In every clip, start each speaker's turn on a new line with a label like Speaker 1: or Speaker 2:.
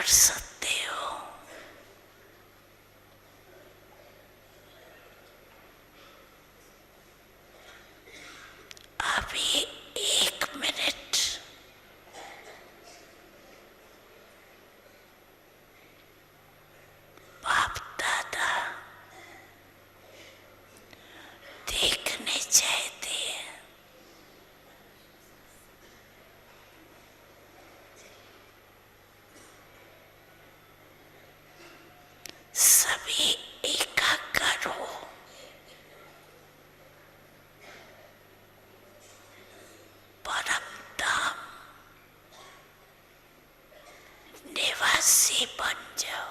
Speaker 1: कर सकते हो। अभी 1 मिनट बाप दादा देखने चाहते हैं। सभी एकाकार हो। परम धाम निवासी बन जाओ।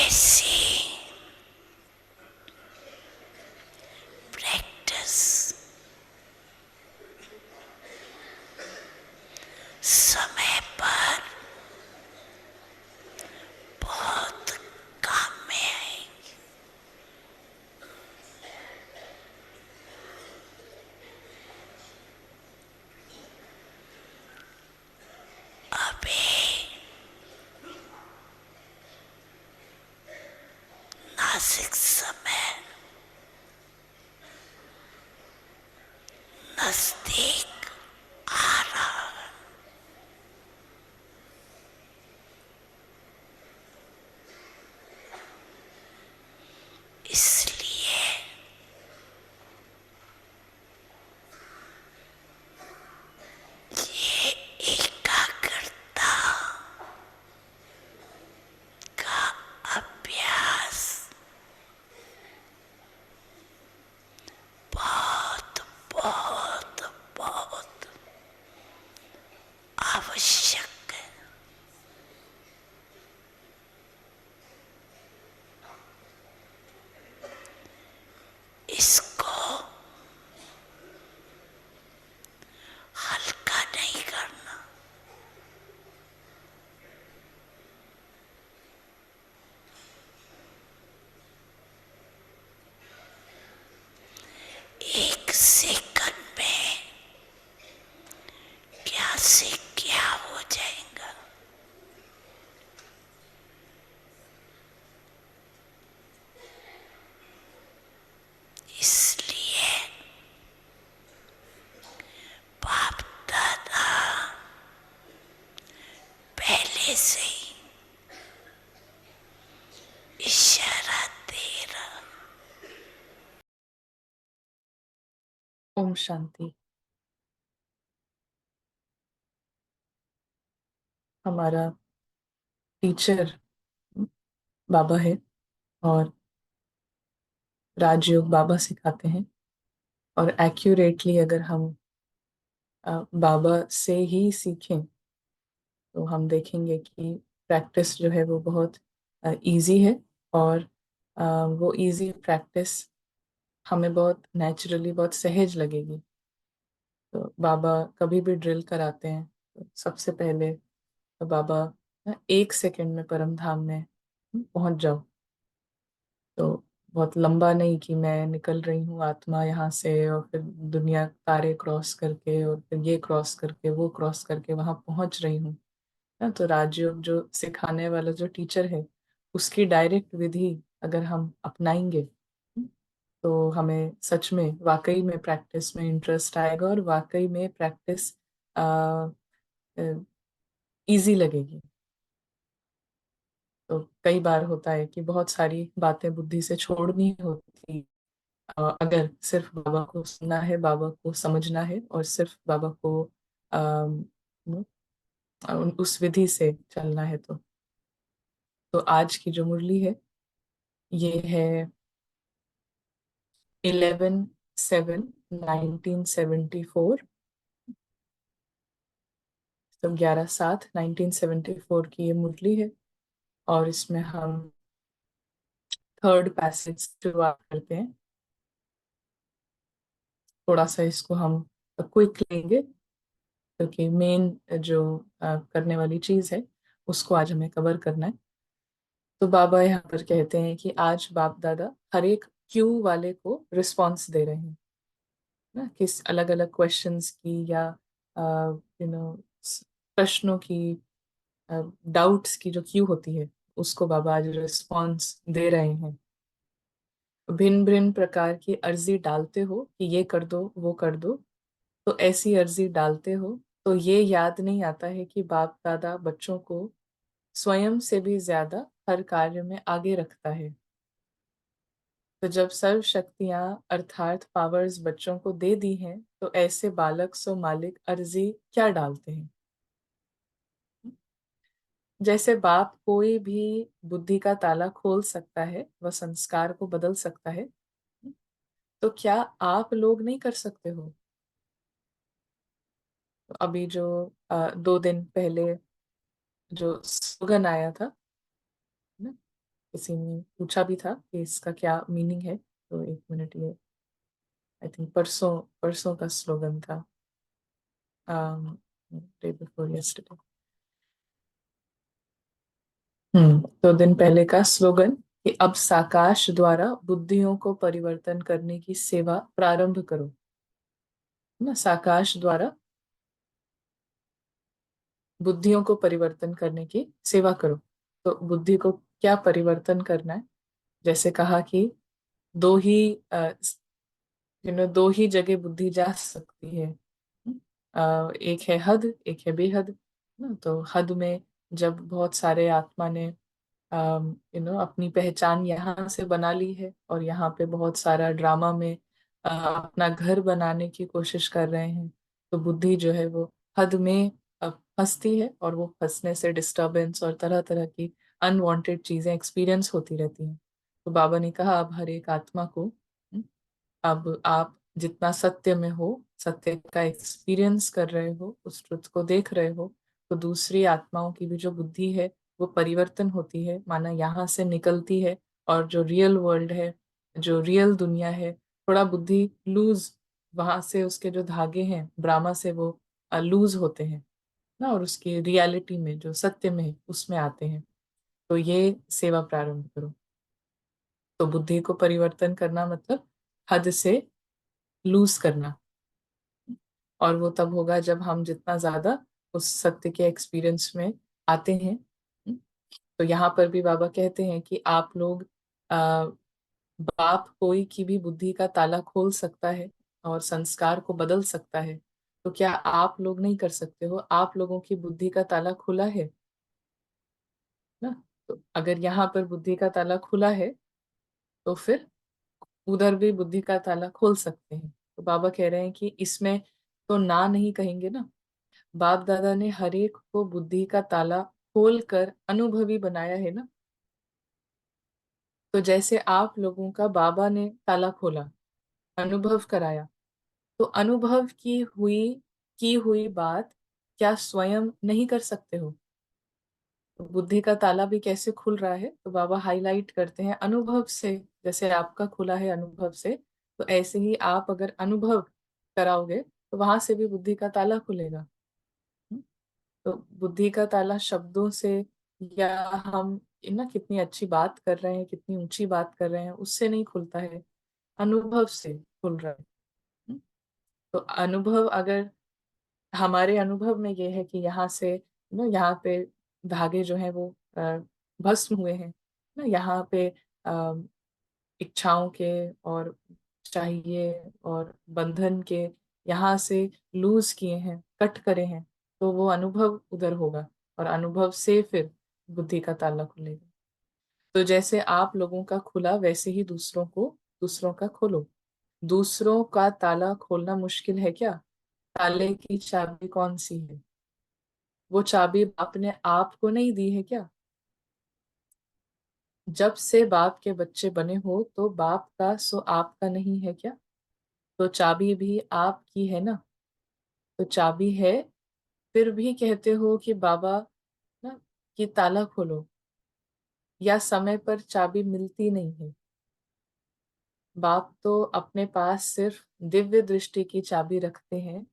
Speaker 1: ऐसी प्रैक्टिस समय पर बहुत काम में आएगी। अभी नासिक समय नजदीक आ रहा है। इसलिए ये एकाग्रता का अभ्यास बहुत बहुत बहुत आवश्यक है। इसको हल्का नहीं करना। एक सेकंड में क्या से क्या हो जाएगा। इसलिए बाप दादा पहले से ही इशारा दे रहा।
Speaker 2: ओम शांति। हमारा टीचर बाबा है और राजयोग बाबा सिखाते हैं और एक्यूरेटली अगर हम बाबा से ही सीखें तो हम देखेंगे कि प्रैक्टिस जो है वो बहुत इजी है, और वो इजी प्रैक्टिस हमें बहुत नेचुरली, बहुत सहज लगेगी। तो बाबा कभी भी ड्रिल कराते हैं तो सबसे पहले तो बाबा 1 सेकंड में परम धाम में पहुंच जाओ। तो बहुत लंबा नहीं कि मैं निकल रही हूँ आत्मा यहाँ से, और फिर दुनिया तारे क्रॉस करके, और फिर ये क्रॉस करके, वो क्रॉस करके वहां पहुंच रही हूँ ना। तो राजयोग जो सिखाने वाला जो टीचर है, उसकी डायरेक्ट विधि अगर हम अपनाएंगे तो हमें सच में वाकई में प्रैक्टिस में इंटरेस्ट आएगा, और वाकई में प्रैक्टिस इजी लगेगी। तो कई बार होता है कि बहुत सारी बातें बुद्धि से छोड़नी होती, अगर सिर्फ बाबा को सुनना है, बाबा को समझना है, और सिर्फ बाबा को अम, उस विधि से चलना है। तो आज की जो मुरली है, ये है 11/7/1974। तो 11/7/1974 की ये मुरली है, और इसमें हम थर्ड पैसेज शुरुआत करते हैं। थोड़ा सा इसको हम क्विक लेंगे, क्योंकि मेन जो करने वाली चीज है उसको आज हमें कवर करना है। तो बाबा यहाँ पर कहते हैं कि आज बाप दादा हर एक क्यू वाले को रिस्पॉन्स दे रहे हैं ना, किस अलग अलग क्वेश्चंस की, या यू नो प्रश्नों की, डाउट्स की जो क्यू होती है, उसको बाबा आज रिस्पॉन्स दे रहे हैं। भिन्न भिन्न प्रकार की अर्जी डालते हो कि ये कर दो, वो कर दो। तो ऐसी अर्जी डालते हो तो ये याद नहीं आता है कि बाप दादा बच्चों को स्वयं से भी ज्यादा हर कार्य में आगे रखता है। तो जब सर्व शक्तियां अर्थात पावर्स बच्चों को दे दी हैं, तो ऐसे बालक सो मालिक अर्जी क्या डालते हैं। जैसे बाप कोई भी बुद्धि का ताला खोल सकता है, वह संस्कार को बदल सकता है, तो क्या आप लोग नहीं कर सकते हो। तो अभी जो 2 दिन पहले जो स्लोगन आया था ना, किसी ने पूछा भी था कि इसका क्या मीनिंग है। तो 1 मिनट, ये आई थिंक परसों परसों का स्लोगन था, डे बिफोर यस्टरडे। 2 दिन पहले का स्लोगन कि अब साकाश द्वारा बुद्धियों को परिवर्तन करने की सेवा प्रारंभ करो ना। साकाश द्वारा बुद्धियों को परिवर्तन करने की सेवा करो। तो बुद्धि को क्या परिवर्तन करना है। जैसे कहा कि दो ही दो ही जगह बुद्धि जा सकती है। एक है हद, एक है बेहद ना। तो हद में जब बहुत सारे आत्मा ने अपनी पहचान यहाँ से बना ली है, और यहाँ पे बहुत सारा ड्रामा में अपना घर बनाने की कोशिश कर रहे हैं, तो बुद्धि जो है वो हद में फंसती है, और वो फंसने से डिस्टरबेंस और तरह तरह की अनवांटेड चीजें एक्सपीरियंस होती रहती हैं। तो बाबा ने कहा अब हर एक आत्मा को, अब आप जितना सत्य में हो, सत्य का एक्सपीरियंस कर रहे हो, उस ट्रुथ को देख रहे हो, तो दूसरी आत्माओं की भी जो बुद्धि है वो परिवर्तन होती है, माना यहाँ से निकलती है। और जो रियल वर्ल्ड है, जो रियल दुनिया है, थोड़ा बुद्धि लूज, वहां से उसके जो धागे हैं ब्राह्मा से वो लूज होते हैं ना, और उसकी रियलिटी में जो सत्य में है उसमें आते हैं। तो ये सेवा प्रारंभ करो। तो बुद्धि को परिवर्तन करना मतलब हद से लूज करना, और वो तब होगा जब हम जितना ज्यादा उस सत्य के एक्सपीरियंस में आते हैं। तो यहाँ पर भी बाबा कहते हैं कि आप लोग, आ, बाप कोई की भी बुद्धि का ताला खोल सकता है और संस्कार को बदल सकता है, तो क्या आप लोग नहीं कर सकते हो। आप लोगों की बुद्धि का ताला खुला है ना। तो अगर यहाँ पर बुद्धि का ताला खुला है, तो फिर उधर भी बुद्धि का ताला खोल सकते हैं। तो बाबा कह रहे हैं कि इसमें तो ना नहीं कहेंगे ना। बाप दादा ने हर एक को बुद्धि का ताला खोल कर अनुभवी बनाया है ना। तो जैसे आप लोगों का बाबा ने ताला खोला, अनुभव कराया, तो अनुभव की हुई बात क्या स्वयं नहीं कर सकते हो। बुद्धि का ताला भी कैसे खुल रहा है, तो बाबा हाईलाइट करते हैं अनुभव से। जैसे आपका खुला है अनुभव से, तो ऐसे ही आप अगर अनुभव कराओगे तो वहां से भी बुद्धि का ताला खुलेगा। हम्म, तो बुद्धि का ताला शब्दों से, या हम ना कितनी अच्छी बात कर रहे हैं, कितनी ऊंची बात कर रहे हैं, उससे नहीं खुलता है, अनुभव से खुल रहा है। हम्म, तो अनुभव, अगर हमारे अनुभव में ये है कि यहाँ से ना, यहाँ पे धागे जो है वो भस्म हुए हैं ना, यहाँ पे अ, इच्छाओं के और चाहिए और बंधन के यहाँ से लूज किए हैं, कट करे हैं, तो वो अनुभव उधर होगा, और अनुभव से फिर बुद्धि का ताला खुलेगा। तो जैसे आप लोगों का खुला, वैसे ही दूसरों का खोलो। दूसरों का ताला खोलना मुश्किल है क्या? ताले की चाबी कौन सी है? वो चाबी आपने आपको नहीं दी है क्या? जब से बाप के बच्चे बने हो तो बाप का सो आपका नहीं है क्या? तो चाबी भी आपकी है ना। तो चाबी है, फिर भी कहते हो कि बाबा ना, कि ताला खोलो, या समय पर चाबी मिलती नहीं है। बाप तो अपने पास सिर्फ दिव्य दृष्टि की चाबी रखते हैं,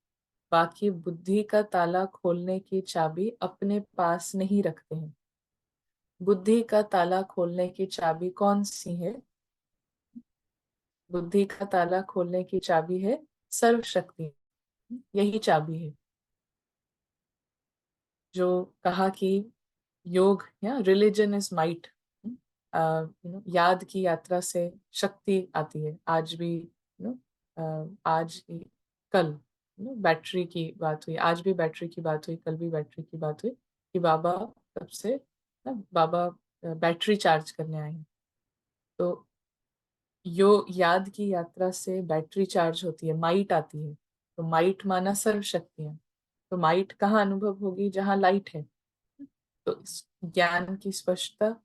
Speaker 2: बाकी बुद्धि का ताला खोलने की चाबी अपने पास नहीं रखते हैं। बुद्धि का ताला खोलने की चाबी कौन सी है? बुद्धि का ताला खोलने की चाबी है सर्वशक्ति। यही चाबी है, जो कहा कि योग या रिलीजन इज माइट। याद की यात्रा से शक्ति आती है। आज भी कल बैटरी की बात हुई, आज भी बैटरी की बात हुई, कल भी बैटरी की बात हुई कि बाबा तब से बाबा बैटरी चार्ज करने आए हैं। तो यो याद की यात्रा से बैटरी चार्ज होती है, माइट आती है। तो माइट माना सर्व शक्तियां। तो माइट कहाँ अनुभव होगी? जहाँ लाइट है। तो ज्ञान की स्पष्टता,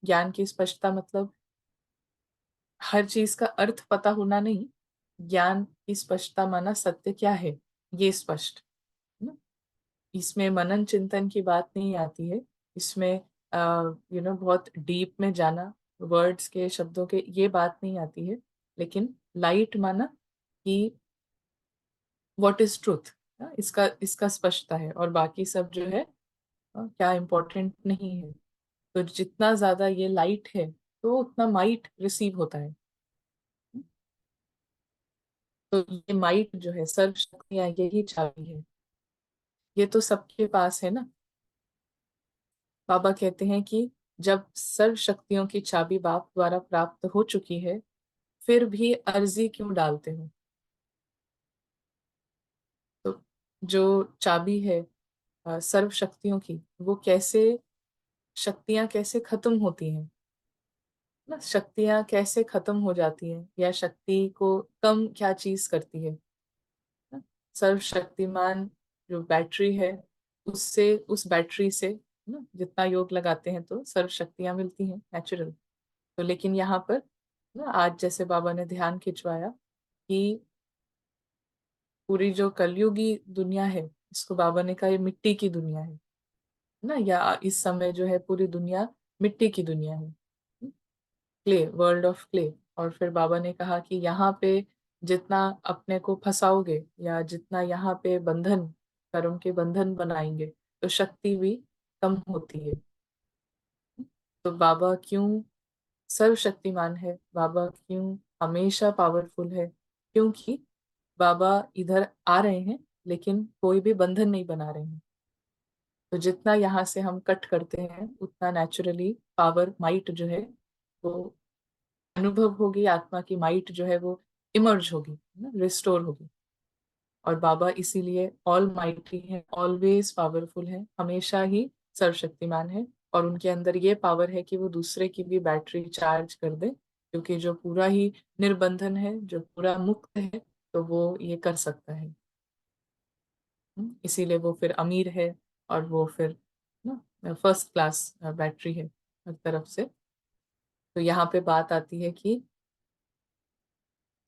Speaker 2: ज्ञान की स्पष्टता मतलब हर चीज का अर्थ पता होना नहीं। ज्ञान की स्पष्टता माना सत्य क्या है, ये स्पष्ट है ना। इसमें मनन चिंतन की बात नहीं आती है। इसमें बहुत डीप में जाना, वर्ड्स के, शब्दों के, ये बात नहीं आती है। लेकिन लाइट माना कि व्हाट इज ट्रूथ, इसका इसका स्पष्टता है, और बाकी सब जो है क्या इम्पोर्टेंट नहीं है। तो जितना ज्यादा ये लाइट है, तो उतना माइट रिसीव होता है। तो ये माइट जो है, सर्व शक्तियां, यही चाबी है। ये तो सबके पास है ना। बाबा कहते हैं कि जब सर्व शक्तियों की चाबी बाप द्वारा प्राप्त हो चुकी है, फिर भी अर्जी क्यों डालते हो? तो जो चाबी है सर्व शक्तियों की, वो कैसे, शक्तियां कैसे खत्म होती हैं ना, शक्तियां कैसे खत्म हो जाती हैं, या शक्ति को कम क्या चीज करती है ना? सर्वशक्तिमान जो बैटरी है, उससे, उस बैटरी से ना जितना योग लगाते हैं तो सर्व शक्तियां मिलती हैं नेचुरल। तो लेकिन यहाँ पर ना, आज जैसे बाबा ने ध्यान खिंचवाया कि पूरी जो कलयुगी दुनिया है, इसको बाबा ने कहा ये मिट्टी की दुनिया है ना, या इस समय जो है पूरी दुनिया मिट्टी की दुनिया है, क्ले, वर्ल्ड ऑफ क्ले। और फिर बाबा ने कहा कि यहाँ पे जितना अपने को फंसाओगे, या जितना यहाँ पे बंधन, कर्म के बंधन बनाएंगे, तो शक्ति भी कम होती है। तो बाबा क्यों सर्वशक्तिमान है, बाबा क्यों हमेशा पावरफुल है? क्योंकि बाबा इधर आ रहे हैं, लेकिन कोई भी बंधन नहीं बना रहे हैं। तो जितना यहाँ से हम कट करते हैं, उतना नेचुरली पावर, माइट जो है वो अनुभव होगी, आत्मा की माइट जो है वो इमर्ज होगी, रिस्टोर होगी। और बाबा इसीलिए ऑल माइटी है, ऑलवेज पावरफुल है, हमेशा ही सर्वशक्तिमान है। और उनके अंदर ये पावर है कि वो दूसरे की भी बैटरी चार्ज कर दे, क्योंकि जो पूरा ही निर्बंधन है, जो पूरा मुक्त है, तो वो ये कर सकता है। इसीलिए वो फिर अमीर है, और वो फिर ना फर्स्ट क्लास बैटरी है हर तरफ से। तो यहाँ पे बात आती है कि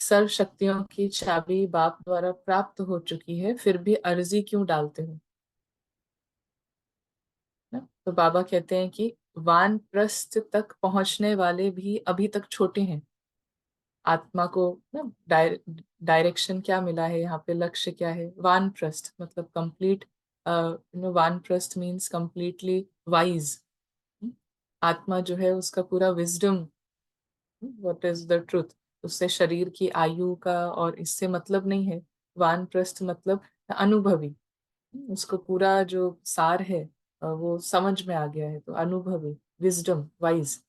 Speaker 2: सर्व शक्तियों की चाबी बाप द्वारा प्राप्त हो चुकी है, फिर भी अर्जी क्यों डालते हो? ना। तो बाबा कहते हैं कि वानप्रस्थ तक पहुंचने वाले भी अभी तक छोटे हैं। आत्मा को ना डायरेक्शन क्या मिला है यहाँ पे, लक्ष्य क्या है, वानप्रस्थ मतलब कंप्लीट, वानप्रस्थ मीन्स कंप्लीटली वाइज। आत्मा जो है उसका पूरा wisdom, what is the truth, उससे शरीर की आयु का और इससे मतलब नहीं है। वानप्रस्थ मतलब अनुभवी, उसको पूरा जो सार है वो समझ में आ गया है, तो अनुभवी, विजडम, वाइज।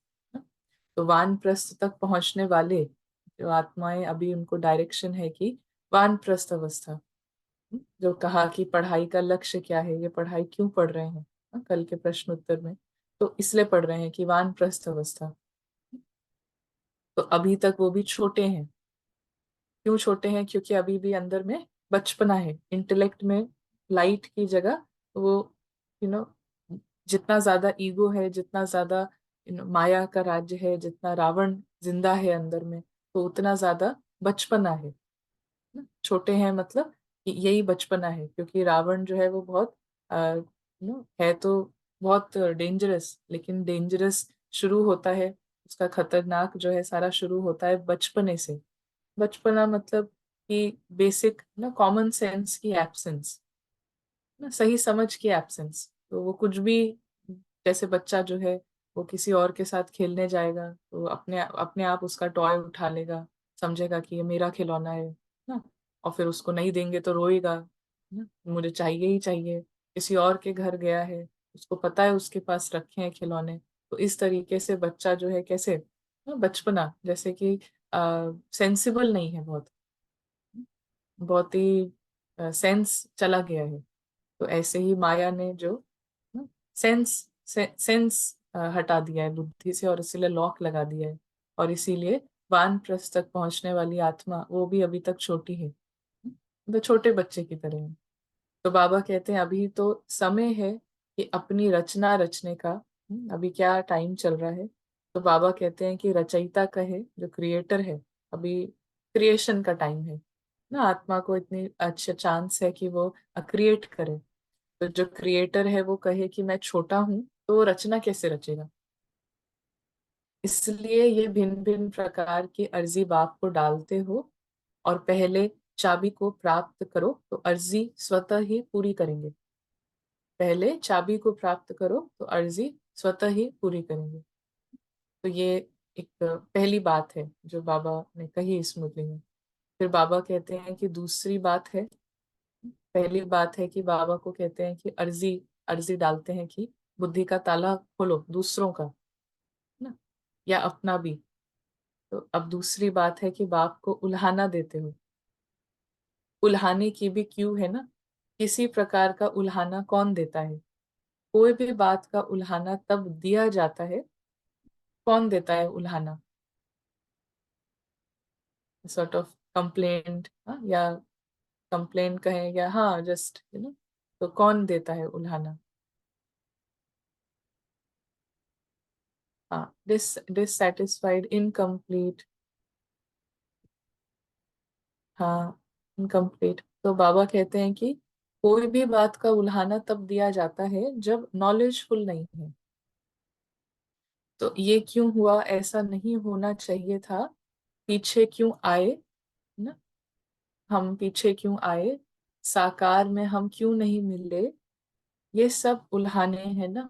Speaker 2: तो वानप्रस्थ तक पहुंचने वाले जो आत्माएं, अभी उनको डायरेक्शन है कि वानप्रस्थ अवस्था। जो कहा कि पढ़ाई का लक्ष्य क्या है, ये पढ़ाई क्यों पढ़ रहे हैं, कल के प्रश्न उत्तर में, तो इसलिए पढ़ रहे हैं कि वानप्रस्थ अवस्था। तो अभी तक वो भी छोटे हैं। क्यों छोटे हैं? क्योंकि अभी भी अंदर में बचपना है, इंटेलेक्ट में लाइट की जगह वो, यू नो जितना ज्यादा ईगो है, जितना ज्यादा माया का राज्य है, जितना रावण जिंदा है अंदर में, तो उतना ज्यादा बचपना है ना। छोटे हैं मतलब कि यही बचपना है, क्योंकि रावण जो है वो बहुत है तो बहुत डेंजरस, लेकिन डेंजरस शुरू होता है, उसका खतरनाक जो है सारा शुरू होता है बचपने से। बचपना मतलब कि बेसिक ना कॉमन सेंस की एब्सेंस, ना सही समझ की एब्सेंस। तो वो कुछ भी, जैसे बच्चा जो है वो किसी और के साथ खेलने जाएगा तो अपने अपने आप उसका टॉय उठा लेगा, समझेगा कि ये मेरा खिलौना है ना, और फिर उसको नहीं देंगे तो रोएगा ना, मुझे चाहिए ही चाहिए। किसी और के घर गया है, उसको पता है उसके पास रखे हैं खिलौने, तो इस तरीके से बच्चा जो है कैसे ना, बचपना जैसे कि सेंसिबल नहीं है, बहुत बहुत ही सेंस चला गया है। तो ऐसे ही माया ने जो सेंस सेंस हटा दिया है बुद्धि से, और इसीलिए लॉक लगा दिया है। और इसीलिए वानप्रस्थ तक पहुंचने वाली आत्मा वो भी अभी तक छोटी है, तो छोटे बच्चे की तरह है। तो बाबा कहते हैं अभी तो समय है कि अपनी रचना रचने का। अभी क्या टाइम चल रहा है? तो बाबा कहते हैं कि रचयिता का है, जो क्रिएटर है, अभी क्रिएशन का टाइम है ना। आत्मा को इतनी अच्छा चांस है कि वो क्रिएट करे। तो जो क्रिएटर है वो कहे कि मैं छोटा हूं, तो वो रचना कैसे रचेगा? इसलिए ये भिन्न भिन्न प्रकार की अर्जी बाप को डालते हो, और पहले चाबी को प्राप्त करो तो अर्जी स्वतः ही पूरी करेंगे। पहले चाबी को प्राप्त करो तो अर्जी स्वतः ही पूरी करेंगे। तो ये एक पहली बात है जो बाबा ने कही इस मुरली में। फिर बाबा कहते हैं कि दूसरी बात है, पहली बात है कि बाबा को कहते हैं कि अर्जी अर्जी डालते हैं कि बुद्धि का ताला खोलो, दूसरों का ना, या अपना भी। तो अब दूसरी बात है कि बाप को उल्हाना देते हो। उल्हाने की भी क्यों है ना, किसी प्रकार का उल्हाना कौन देता है? कोई भी बात का उल्हाना तब दिया जाता है, कौन देता है उल्हाना? सॉर्ट ऑफ कंप्लेंट, या कंप्लेंट कहें, या हाँ जस्ट तो कौन देता है उल्हाना? हाँ, डिससेटिस्फाइड, इनकम्प्लीट। हाँ, इनकम्प्लीट। तो बाबा कहते हैं कि कोई भी बात का उल्हाना तब दिया जाता है जब नॉलेजफुल नहीं है। तो ये क्यों हुआ? ऐसा नहीं होना चाहिए था। पीछे क्यों आए ना, हम पीछे क्यों आए, साकार में हम क्यों नहीं मिले, ये सब उल्हाने हैं ना।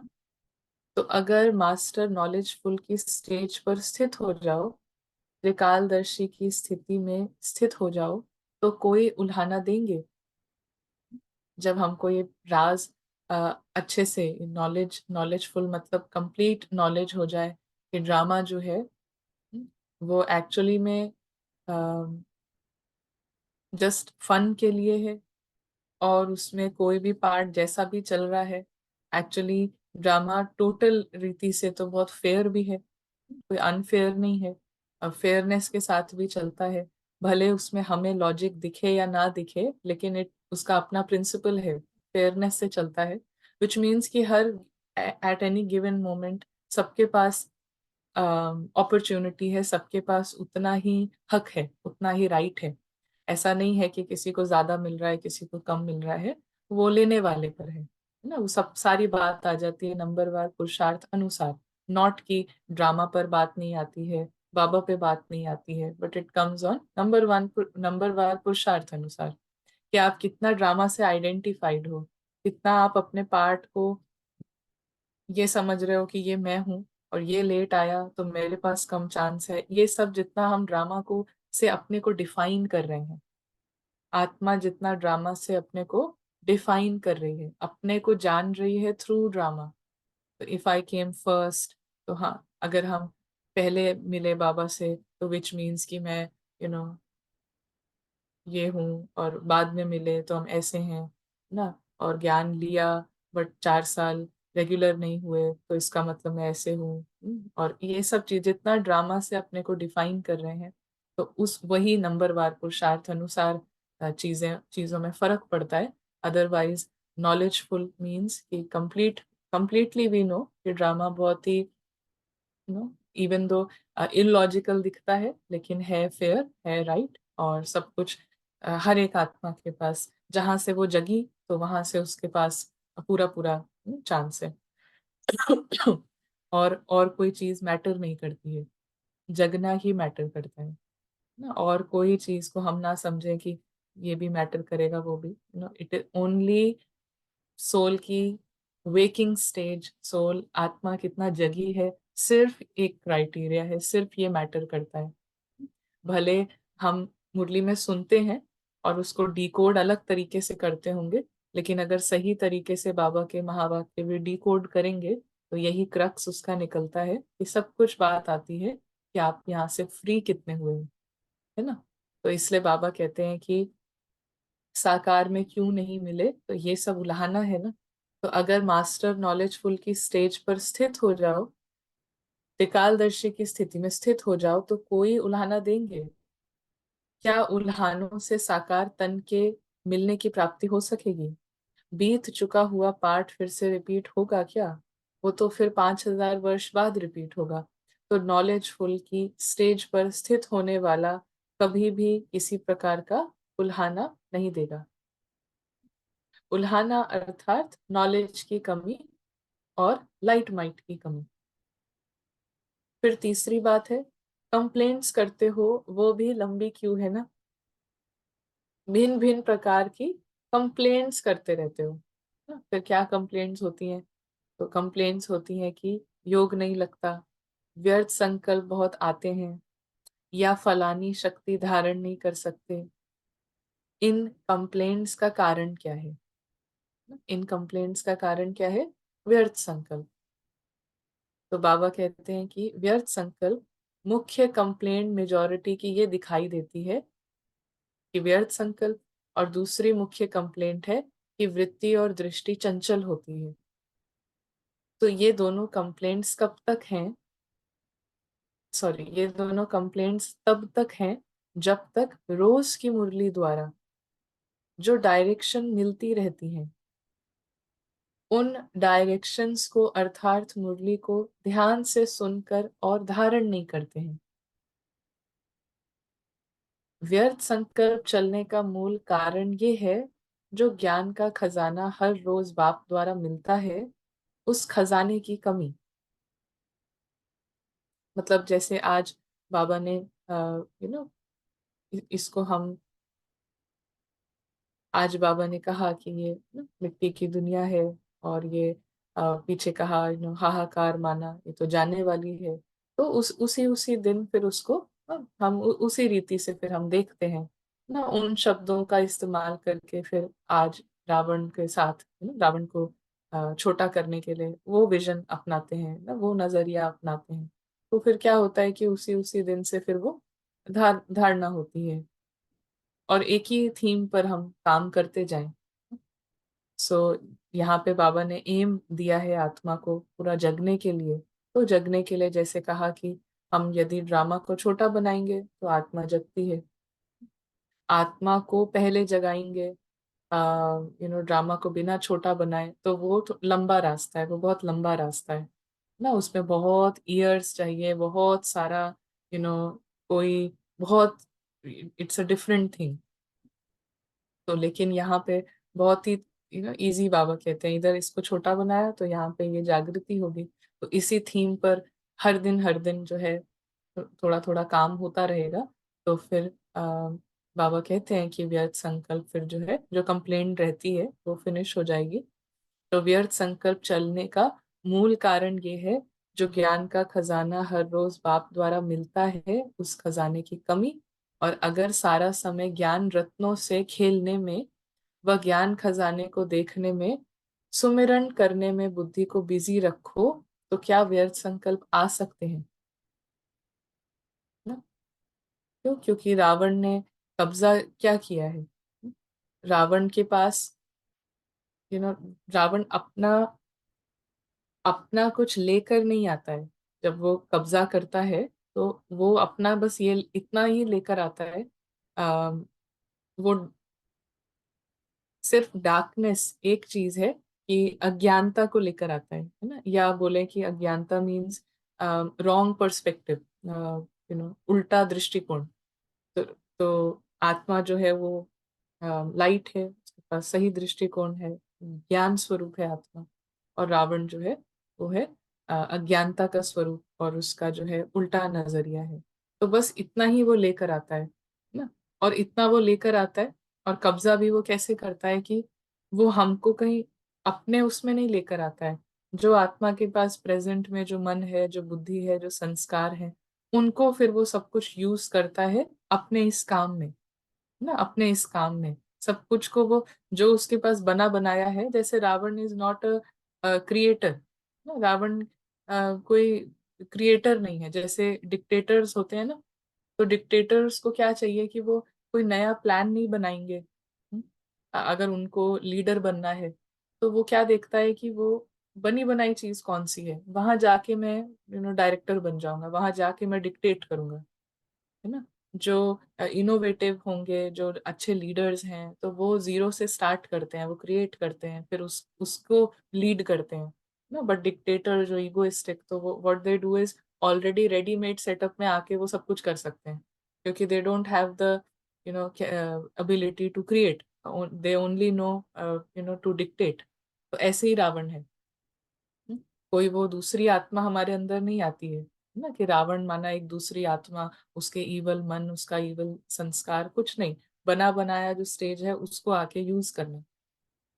Speaker 2: तो अगर मास्टर नॉलेजफुल की स्टेज पर स्थित हो जाओ, त्रिकालदर्शी की स्थिति में स्थित हो जाओ, तो कोई उल्हाना देंगे? जब हमको ये राज अच्छे से नॉलेजफुल मतलब कंप्लीट नॉलेज हो जाए कि ड्रामा जो है वो एक्चुअली में जस्ट फन के लिए है, और उसमें कोई भी पार्ट जैसा भी चल रहा है, एक्चुअली ड्रामा टोटल रीति से तो बहुत फेयर भी है, कोई अनफेयर नहीं है, फेयरनेस के साथ भी चलता है। भले उसमें हमें लॉजिक दिखे या ना दिखे, लेकिन उसका अपना प्रिंसिपल है, फेयरनेस से चलता है। विच मीन्स कि her at any given moment सबके पास अपॉर्चुनिटी है, सबके पास उतना ही हक है, उतना ही राइट है। ऐसा नहीं है कि किसी को ज्यादा मिल रहा है, किसी को कम मिल रहा है, वो लेने वाले पर है। ना, वो सब सारी बात आ जाती है नंबरवार पुरुषार्थ अनुसार। नॉट कि ड्रामा पर बात नहीं आती है, बाबा पे बात नहीं आती है, बट इट कम्स ऑन नंबरवार पुरुषार्थ अनुसार, कि आप कितना ड्रामा से आइडेंटिफाइड हो, कितना आप अपने पार्ट को ये समझ रहे हो कि ये मैं हूँ, और ये लेट आया तो मेरे पास कम चांस है। ये सब जितना हम ड्रामा को से अपने को डिफाइन कर रहे हैं, आत्मा जितना ड्रामा से अपने को डिफाइन कर रही है, अपने को जान रही है थ्रू ड्रामा। तो इफ आई केम फर्स्ट, तो हाँ, अगर हम पहले मिले बाबा से, तो विच मीन्स कि मैं यू नो ये हूँ, और बाद में मिले तो हम ऐसे हैं ना, और ज्ञान लिया बट 4 साल रेगुलर नहीं हुए तो इसका मतलब मैं ऐसे हूँ। और ये सब चीज जितना ड्रामा से अपने को डिफाइन कर रहे हैं, तो उस वही नंबरवार पुरुषार्थ अनुसार चीजों में फर्क पड़ता है। अदरवाइज नॉलेजफुल मीन्स कि कंप्लीटली वी नो कि ड्रामा बहुत ही इवन दो इलॉजिकल दिखता है, लेकिन है फेयर, है राइट, और सब कुछ हर एक आत्मा के पास जहां से वो जगी, तो वहां से उसके पास पूरा पूरा चांस है। और कोई चीज मैटर नहीं करती है, जगना ही मैटर करता है ना। और कोई चीज को हम ना समझे कि ये भी मैटर करेगा, वो भी, इट इज ओनली सोल की वेकिंग स्टेज, सोल आत्मा कितना जगी है, सिर्फ एक क्राइटेरिया है, सिर्फ ये मैटर करता है। भले हम मुरली में सुनते हैं और उसको डिकोड अलग तरीके से करते होंगे, लेकिन अगर सही तरीके से बाबा के महावाक्य भी डिकोड करेंगे, तो यही क्रक्स उसका निकलता है कि सब कुछ बात आती है कि आप यहाँ से फ्री कितने हुए हैं, है ना। तो इसलिए बाबा कहते हैं कि साकार में क्यों नहीं मिले, तो ये सब उलाहना है ना। तो अगर मास्टर नॉलेजफुल की स्टेज पर स्थित हो जाओ, त्रिकालदर्शी की स्थिति में स्थित हो जाओ, तो कोई उल्हाना देंगे क्या? उल्हानों से साकार तन के मिलने की प्राप्ति हो सकेगी? बीत चुका हुआ पाठ फिर से रिपीट होगा क्या? वो तो फिर 5,000 वर्ष बाद रिपीट होगा। तो नॉलेजफुल की स्टेज पर स्थित होने वाला कभी भी किसी प्रकार का उल्हाना नहीं देगा। उल्हाना अर्थात नॉलेज की कमी और लाइट माइट की कमी। फिर तीसरी बात है, कंप्लेंट्स करते हो, वो भी लंबी क्यू है ना। भिन्न भिन्न प्रकार की कंप्लेंट्स करते रहते हो ना। फिर क्या कंप्लेंट्स होती हैं? तो कंप्लेंट्स होती हैं कि योग नहीं लगता, व्यर्थ संकल्प बहुत आते हैं, या फलानी शक्ति धारण नहीं कर सकते। इन कंप्लेंट्स का कारण क्या है? इन कंप्लेंट्स का कारण क्या है? व्यर्थ संकल्प। तो बाबा कहते हैं कि व्यर्थ संकल्प मुख्य कंप्लेंट मेजॉरिटी की ये दिखाई देती है कि व्यर्थ संकल्प, और दूसरी मुख्य कंप्लेंट है कि वृत्ति और दृष्टि चंचल होती है। तो ये दोनों कंप्लेंट्स कब तक हैं? सॉरी, ये दोनों कंप्लेंट्स तब तक हैं जब तक रोज की मुरली द्वारा जो डायरेक्शन मिलती रहती है, उन डायरेक्शंस को अर्थात मुरली को ध्यान से सुनकर और धारण नहीं करते हैं। व्यर्थ संकल्प चलने का मूल कारण ये है, जो ज्ञान का खजाना हर रोज बाप द्वारा मिलता है, उस खजाने की कमी। मतलब जैसे आज बाबा ने यू नो इसको हम आज बाबा ने कहा कि ये मिट्टी की दुनिया है, और ये पीछे कहा हाहाकार माना, ये तो जाने वाली है। तो उसी उसी दिन फिर उसको हम उसी रीति से फिर हम देखते हैं ना, उन शब्दों का इस्तेमाल करके फिर आज रावण के साथ रावण को छोटा करने के लिए वो विजन अपनाते हैं ना, वो नजरिया अपनाते हैं। तो फिर क्या होता है कि उसी उसी दिन से फिर वो धारणा होती है, और एक ही थीम पर हम काम करते जाएं। सो यहाँ पे बाबा ने एम दिया है आत्मा को पूरा जगने के लिए। तो जगने के लिए जैसे कहा कि हम यदि ड्रामा को छोटा बनाएंगे तो आत्मा जगती है, आत्मा को पहले जगाएंगे, ड्रामा को बिना छोटा बनाए तो वो तो लंबा रास्ता है, वो बहुत लंबा रास्ता है ना, उसमें बहुत ईयर्स चाहिए, बहुत सारा यू नो कोई बहुत, इट्स अ डिफरेंट थिंग। तो लेकिन यहाँ पे बहुत ही इजी बाबा कहते हैं, इधर इसको छोटा बनाया तो यहाँ पे ये जागृति होगी। तो इसी थीम पर हर दिन जो है थोड़ा थोड़ा काम होता रहेगा। तो फिर बाबा कहते हैं कि व्यर्थ संकल्प फिर जो है, जो कंप्लेंट रहती है वो फिनिश हो जाएगी। तो व्यर्थ संकल्प चलने का मूल कारण ये है, जो ज्ञान का खजाना हर रोज बाप द्वारा मिलता है उस खजाने की कमी। और अगर सारा समय ज्ञान रत्नों से खेलने में व ज्ञान खजाने को देखने में, सुमिरन करने में बुद्धि को बिजी रखो, तो क्या व्यर्थ संकल्प आ सकते हैं ना? क्यों? क्योंकि रावण ने कब्जा क्या किया है? रावण के पास यू नो रावण अपना अपना कुछ लेकर नहीं आता है। जब वो कब्जा करता है तो वो अपना बस ये इतना ही लेकर आता है। आ, वो सिर्फ डार्कनेस एक चीज है कि अज्ञानता को लेकर आता है ना? या बोले कि अज्ञानता मीन्स रॉन्ग पर्सपेक्टिव, उल्टा दृष्टिकोण। तो आत्मा जो है वो लाइट है, उसके पास सही दृष्टिकोण है, ज्ञान स्वरूप है आत्मा। और रावण जो है वो है अज्ञानता का स्वरूप, और उसका जो है उल्टा नजरिया है। तो बस इतना ही वो लेकर आता है ना। और इतना वो लेकर आता है, और कब्जा भी वो कैसे करता है कि वो हमको कहीं अपने उसमें नहीं लेकर आता है। जो आत्मा के पास प्रेजेंट में जो मन है, जो बुद्धि है, जो संस्कार है, उनको फिर वो सब कुछ यूज करता है अपने इस काम में ना। अपने इस काम में सब कुछ को वो जो उसके पास बना बनाया है। जैसे Ravan is not a creator ना। रावण कोई क्रिएटर नहीं है। जैसे डिक्टेटर्स होते हैं ना, तो डिक्टेटर्स को क्या चाहिए कि वो कोई नया प्लान नहीं बनाएंगे। अगर उनको लीडर बनना है तो वो क्या देखता है कि वो बनी बनाई चीज कौन सी है, वहां जाके मैं डायरेक्टर बन जाऊंगा, वहां जाके मैं डिक्टेट करूंगा, है ना। जो इनोवेटिव होंगे, जो अच्छे लीडर्स हैं, तो वो जीरो से स्टार्ट करते हैं, वो क्रिएट करते हैं, फिर उसको लीड करते हैं ना। बट डिक्टेटर जो इगोइस्टिक, तो वो what they do is already readymade setup में आके वो सब कुछ कर सकते हैं, क्योंकि they don't have the ability to create, they only know to dictate. तो ऐसे ही रावण है। हम्म, कोई वो दूसरी आत्मा हमारे अंदर नहीं आती है ना, कि रावण माना एक दूसरी आत्मा, उसके ईवल मन, उसका ईवल संस्कार, कुछ नहीं। बना बनाया जो स्टेज है उसको आके यूज करना।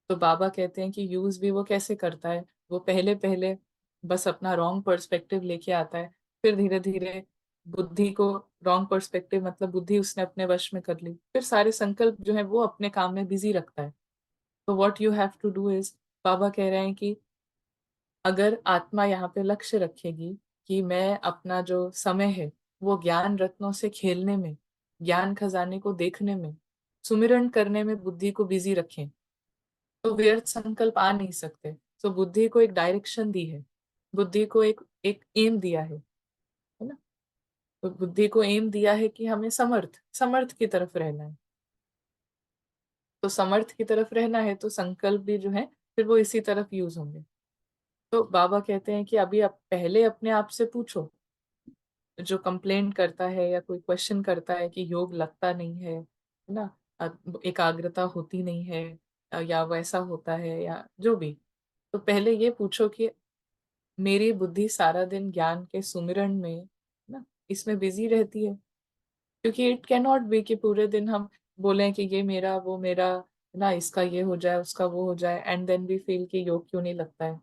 Speaker 2: तो बाबा कहते हैं कि यूज भी वो कैसे करता है। वो पहले पहले बस अपना रॉन्ग पर्सपेक्टिव लेके आता है, फिर धीरे धीरे बुद्धि को, रॉन्ग पर्सपेक्टिव मतलब बुद्धि उसने अपने वश में कर ली, फिर सारे संकल्प जो है वो अपने काम में बिजी रखता है। तो what you have to do is, बाबा कह रहे हैं कि अगर आत्मा यहाँ पे लक्ष्य रखेगी कि मैं अपना जो समय है वो ज्ञान रत्नों से खेलने में, ज्ञान खजाने को देखने में, सुमिरन करने में बुद्धि को बिजी रखें, तो व्यर्थ संकल्प आ नहीं सकते। तो बुद्धि को एक डायरेक्शन दी है, बुद्धि को एक एक एम दिया है ना। तो बुद्धि को एम दिया है कि हमें समर्थ समर्थ की तरफ रहना है। तो समर्थ की तरफ रहना है तो संकल्प भी जो है फिर वो इसी तरफ यूज होंगे। तो बाबा कहते हैं कि अभी आप पहले अपने आप से पूछो, जो कंप्लेंट करता है या कोई क्वेश्चन करता है कि योग लगता नहीं है ना, एकाग्रता होती नहीं है, या वैसा होता है या जो भी, तो पहले ये पूछो कि मेरी बुद्धि सारा दिन ज्ञान के सुमिरन में ना, इसमें बिजी रहती है। क्योंकि इट कैन नॉट बी कि पूरे दिन हम बोलें कि ये मेरा वो मेरा, ना इसका ये हो जाए उसका वो हो जाए, एंड देन वी फील कि योग क्यों नहीं लगता है।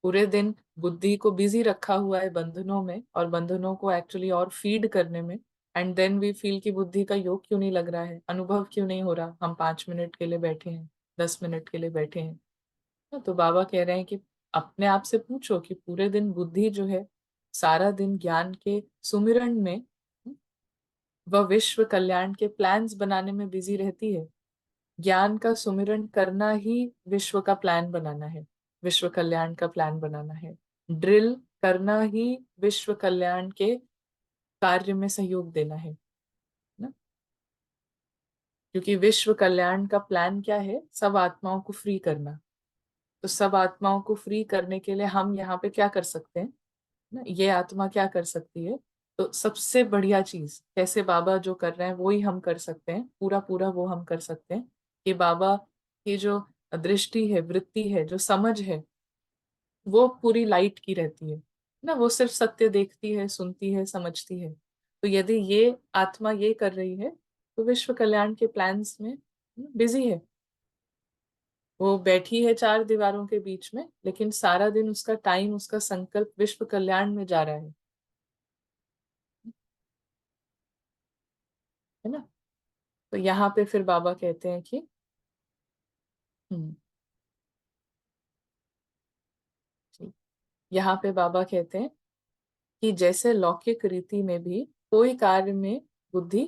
Speaker 2: पूरे दिन बुद्धि को बिजी रखा हुआ है बंधनों में, और बंधनों को एक्चुअली और फीड करने में, एंड देन वी फील कि बुद्धि का योग क्यों नहीं लग रहा है, अनुभव क्यों नहीं हो रहा, हम 5 मिनट के लिए बैठे हैं, 10 मिनट के लिए बैठे हैं। तो बाबा कह रहे हैं कि अपने आप से पूछो कि पूरे दिन बुद्धि जो है सारा दिन ज्ञान के सुमिरन में, वह विश्व कल्याण के प्लान्स बनाने में बिजी रहती है। ज्ञान का सुमिरन करना ही विश्व का प्लान बनाना है, विश्व कल्याण का प्लान बनाना है। ड्रिल करना ही विश्व कल्याण के कार्य में सहयोग देना है ना। क्योंकि विश्व कल्याण का प्लान क्या है, सब आत्माओं को फ्री करना। तो सब आत्माओं को फ्री करने के लिए हम यहाँ पे क्या कर सकते हैं ना, ये आत्मा क्या कर सकती है। तो सबसे बढ़िया चीज कैसे बाबा जो कर रहे हैं वो ही हम कर सकते हैं, पूरा पूरा वो हम कर सकते हैं कि बाबा की जो दृष्टि है, वृत्ति है, जो समझ है, वो पूरी लाइट की रहती है ना। वो सिर्फ सत्य देखती है, सुनती है, समझती है। तो यदि ये आत्मा ये कर रही है तो विश्व कल्याण के प्लान्स में बिजी है। वो बैठी है चार दीवारों के बीच में, लेकिन सारा दिन उसका टाइम, उसका संकल्प विश्व कल्याण में जा रहा है ना। तो यहाँ पे फिर बाबा कहते हैं कि हम्म, ठीक। यहाँ पे बाबा कहते हैं कि जैसे लौकिक रीति में भी कोई कार्य में बुद्धि